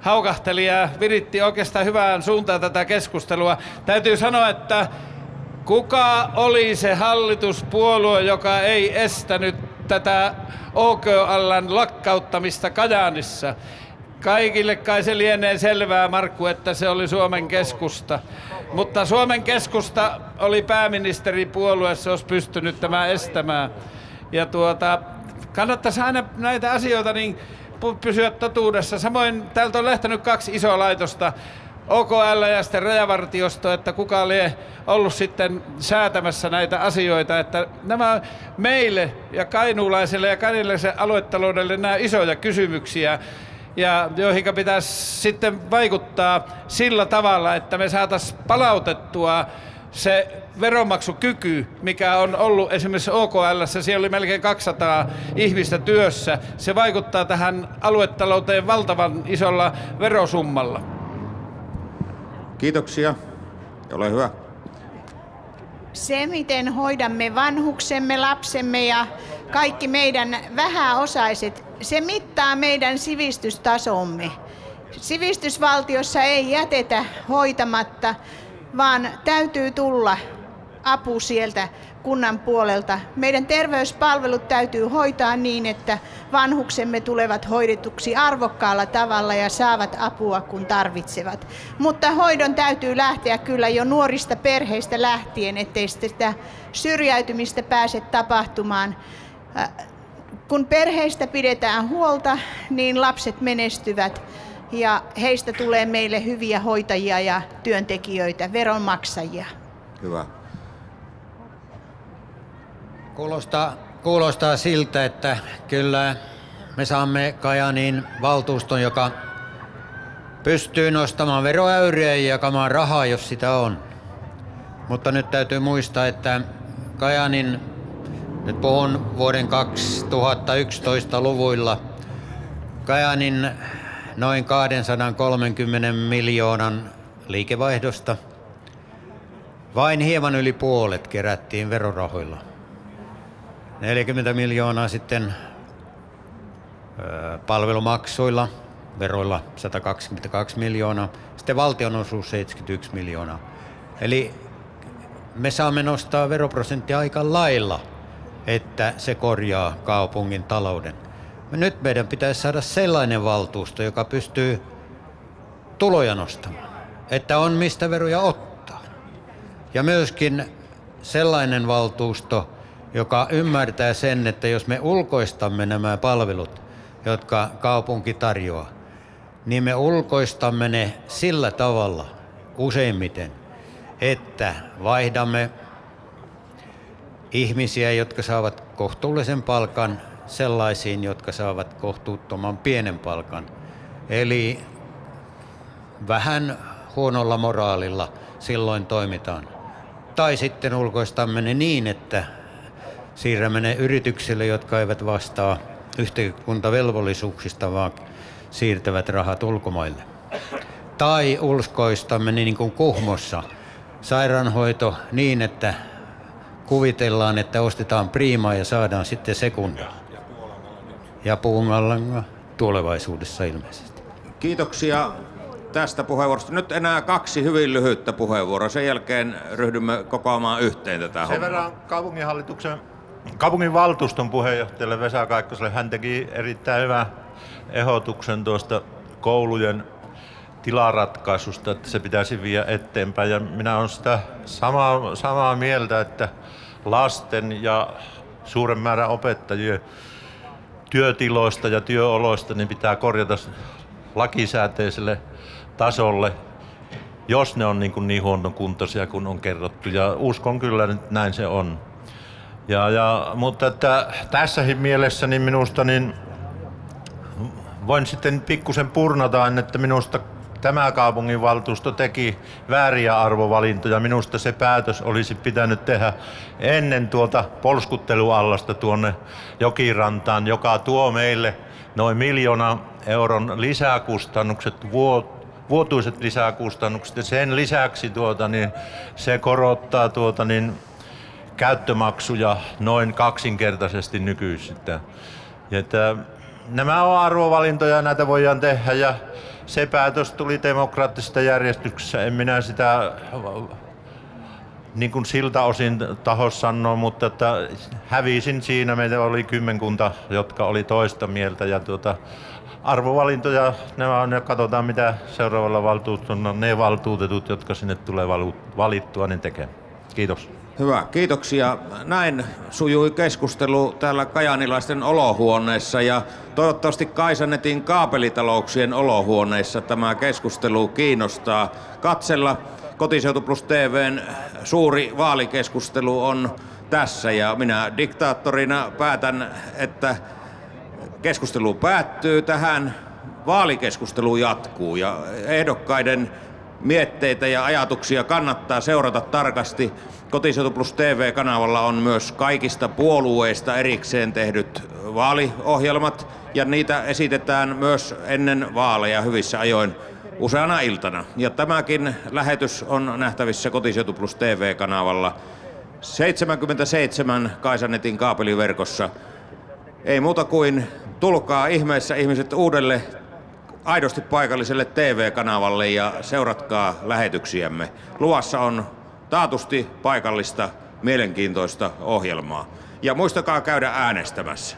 Speaker 4: haukahteli ja viritti oikeastaan hyvään suuntaan tätä keskustelua. Täytyy sanoa, että kuka oli se hallituspuolue, joka ei estänyt tätä OKL:n lakkauttamista Kajaanissa? Kaikille kai se lienee selvää, Markku, että se oli Suomen Keskusta. Mutta Suomen Keskusta oli pääministeripuolue, se olisi pystynyt tämä estämään. Ja kannattaisi aina näitä asioita niin pysyä totuudessa. Samoin täältä on lähtenyt 2 isoa laitosta, OKL ja sitten Rajavartiosto, että kuka lie ollut sitten säätämässä näitä asioita. Että nämä meille ja kainuulaiselle ja kainuulaiselle aluetaloudelle nämä isoja kysymyksiä, ja joihin pitäisi sitten vaikuttaa sillä tavalla, että me saataisiin palautettua se veronmaksukyky, mikä on ollut esimerkiksi OKL:ssä, siellä oli melkein 200 ihmistä työssä. Se vaikuttaa tähän aluetalouteen valtavan isolla verosummalla.
Speaker 1: Kiitoksia. Ole hyvä.
Speaker 6: Se, miten hoidamme vanhuksemme, lapsemme ja kaikki meidän vähäosaiset, se mittaa meidän sivistystasomme. Sivistysvaltiossa ei jätetä hoitamatta, vaan täytyy tulla apu sieltä kunnan puolelta. Meidän terveyspalvelut täytyy hoitaa niin, että vanhuksemme tulevat hoidetuksi arvokkaalla tavalla ja saavat apua, kun tarvitsevat. Mutta hoidon täytyy lähteä kyllä jo nuorista perheistä lähtien, ettei sitä syrjäytymistä pääse tapahtumaan. Kun perheistä pidetään huolta, niin lapset menestyvät ja heistä tulee meille hyviä hoitajia ja työntekijöitä, veronmaksajia.
Speaker 1: Hyvä.
Speaker 5: Kuulostaa siltä, että kyllä me saamme Kajaanin valtuuston, joka pystyy nostamaan veroäyriä ja jakamaan rahaa, jos sitä on. Mutta nyt täytyy muistaa, että Kajaanin, nyt puhun vuoden 2011 luvuilla, Kajaanin noin 230 miljoonan liikevaihdosta vain hieman yli puolet kerättiin verorahoilla. 40 miljoonaa sitten palvelumaksuilla, veroilla 122 miljoonaa, sitten valtionosuus 71 miljoonaa. Eli me saamme nostaa veroprosenttia aika lailla, että se korjaa kaupungin talouden. Nyt meidän pitäisi saada sellainen valtuusto, joka pystyy tuloja nostamaan, että on mistä veroja ottaa. Ja myöskin sellainen valtuusto, joka ymmärtää sen, että jos me ulkoistamme nämä palvelut, jotka kaupunki tarjoaa, niin me ulkoistamme ne sillä tavalla useimmiten, että vaihdamme ihmisiä, jotka saavat kohtuullisen palkan, sellaisiin, jotka saavat kohtuuttoman pienen palkan. Eli vähän huonolla moraalilla silloin toimitaan. Tai sitten ulkoistamme ne niin, että siirrämme ne yrityksille, jotka eivät vastaa yhteiskuntavelvollisuuksista, vaan siirtävät rahat ulkomaille. Tai ulkoistamme niin kuin Kuhmossa sairaanhoito niin, että kuvitellaan, että ostetaan priimaa ja saadaan sitten sekunda. Ja Puungalla tulevaisuudessa ilmeisesti.
Speaker 1: Kiitoksia tästä puheenvuorosta. Nyt enää 2 hyvin lyhyttä puheenvuoroa. Sen jälkeen ryhdymme kokoamaan yhteen tätä
Speaker 3: Sen verran kaupunginvaltuuston puheenjohtajalle Vesa Kaikkoselle. Hän teki erittäin hyvän ehdotuksen tuosta koulujen tilaratkaisusta, että se pitäisi viedä eteenpäin. Ja minä olen sitä samaa mieltä, että lasten ja suuren määrän opettajien työtiloista ja työoloista niin pitää korjata lakisääteiselle tasolle, jos ne on niin huonokuntoisia kuin on kerrottu. Ja uskon kyllä, että näin se on. Mutta että tässäkin mielessä niin minusta niin voin sitten pikkusen purnata, että minusta tämä kaupunginvaltuusto teki vääriä arvovalintoja. Minusta se päätös olisi pitänyt tehdä ennen tuota polskutteluallasta tuonne Jokirantaan, joka tuo meille noin 1 000 000 euron lisäkustannukset, vuotuiset lisäkustannukset. Ja sen lisäksi se korottaa käyttömaksuja noin 2-kertaisesti nykyisistä. Nämä on arvovalintoja, näitä voidaan tehdä ja se päätös tuli demokraattisesta järjestyksessä. En minä sitä niin kuin siltä osin taho sanoa, mutta että hävisin siinä. Meitä oli 10, jotka oli toista mieltä. Ja arvovalintoja nämä on ja katsotaan mitä seuraavalla valtuustolla ne valtuutetut, jotka sinne tulee valittua, niin tekee. Kiitos.
Speaker 1: Hyvä, kiitoksia. Näin sujui keskustelu täällä kajaanilaisten olohuoneessa ja toivottavasti Kaisanetin kaapelitalouksien olohuoneissa tämä keskustelu kiinnostaa katsella. Kotiseutu Plus TV:n suuri vaalikeskustelu on tässä ja minä diktaattorina päätän, että keskustelu päättyy tähän. Vaalikeskustelu jatkuu ja ehdokkaiden mietteitä ja ajatuksia kannattaa seurata tarkasti. Kotiseutu Plus TV-kanavalla on myös kaikista puolueista erikseen tehdyt vaaliohjelmat ja niitä esitetään myös ennen vaaleja hyvissä ajoin useana iltana. Ja tämäkin lähetys on nähtävissä Kotiseutu Plus TV-kanavalla 77 Kaisanetin kaapeliverkossa. Ei muuta kuin tulkaa ihmeessä ihmiset uudelle aidosti paikalliselle TV-kanavalle ja seuratkaa lähetyksiämme. Luvassa on taatusti paikallista, mielenkiintoista ohjelmaa. Ja muistakaa käydä äänestämässä.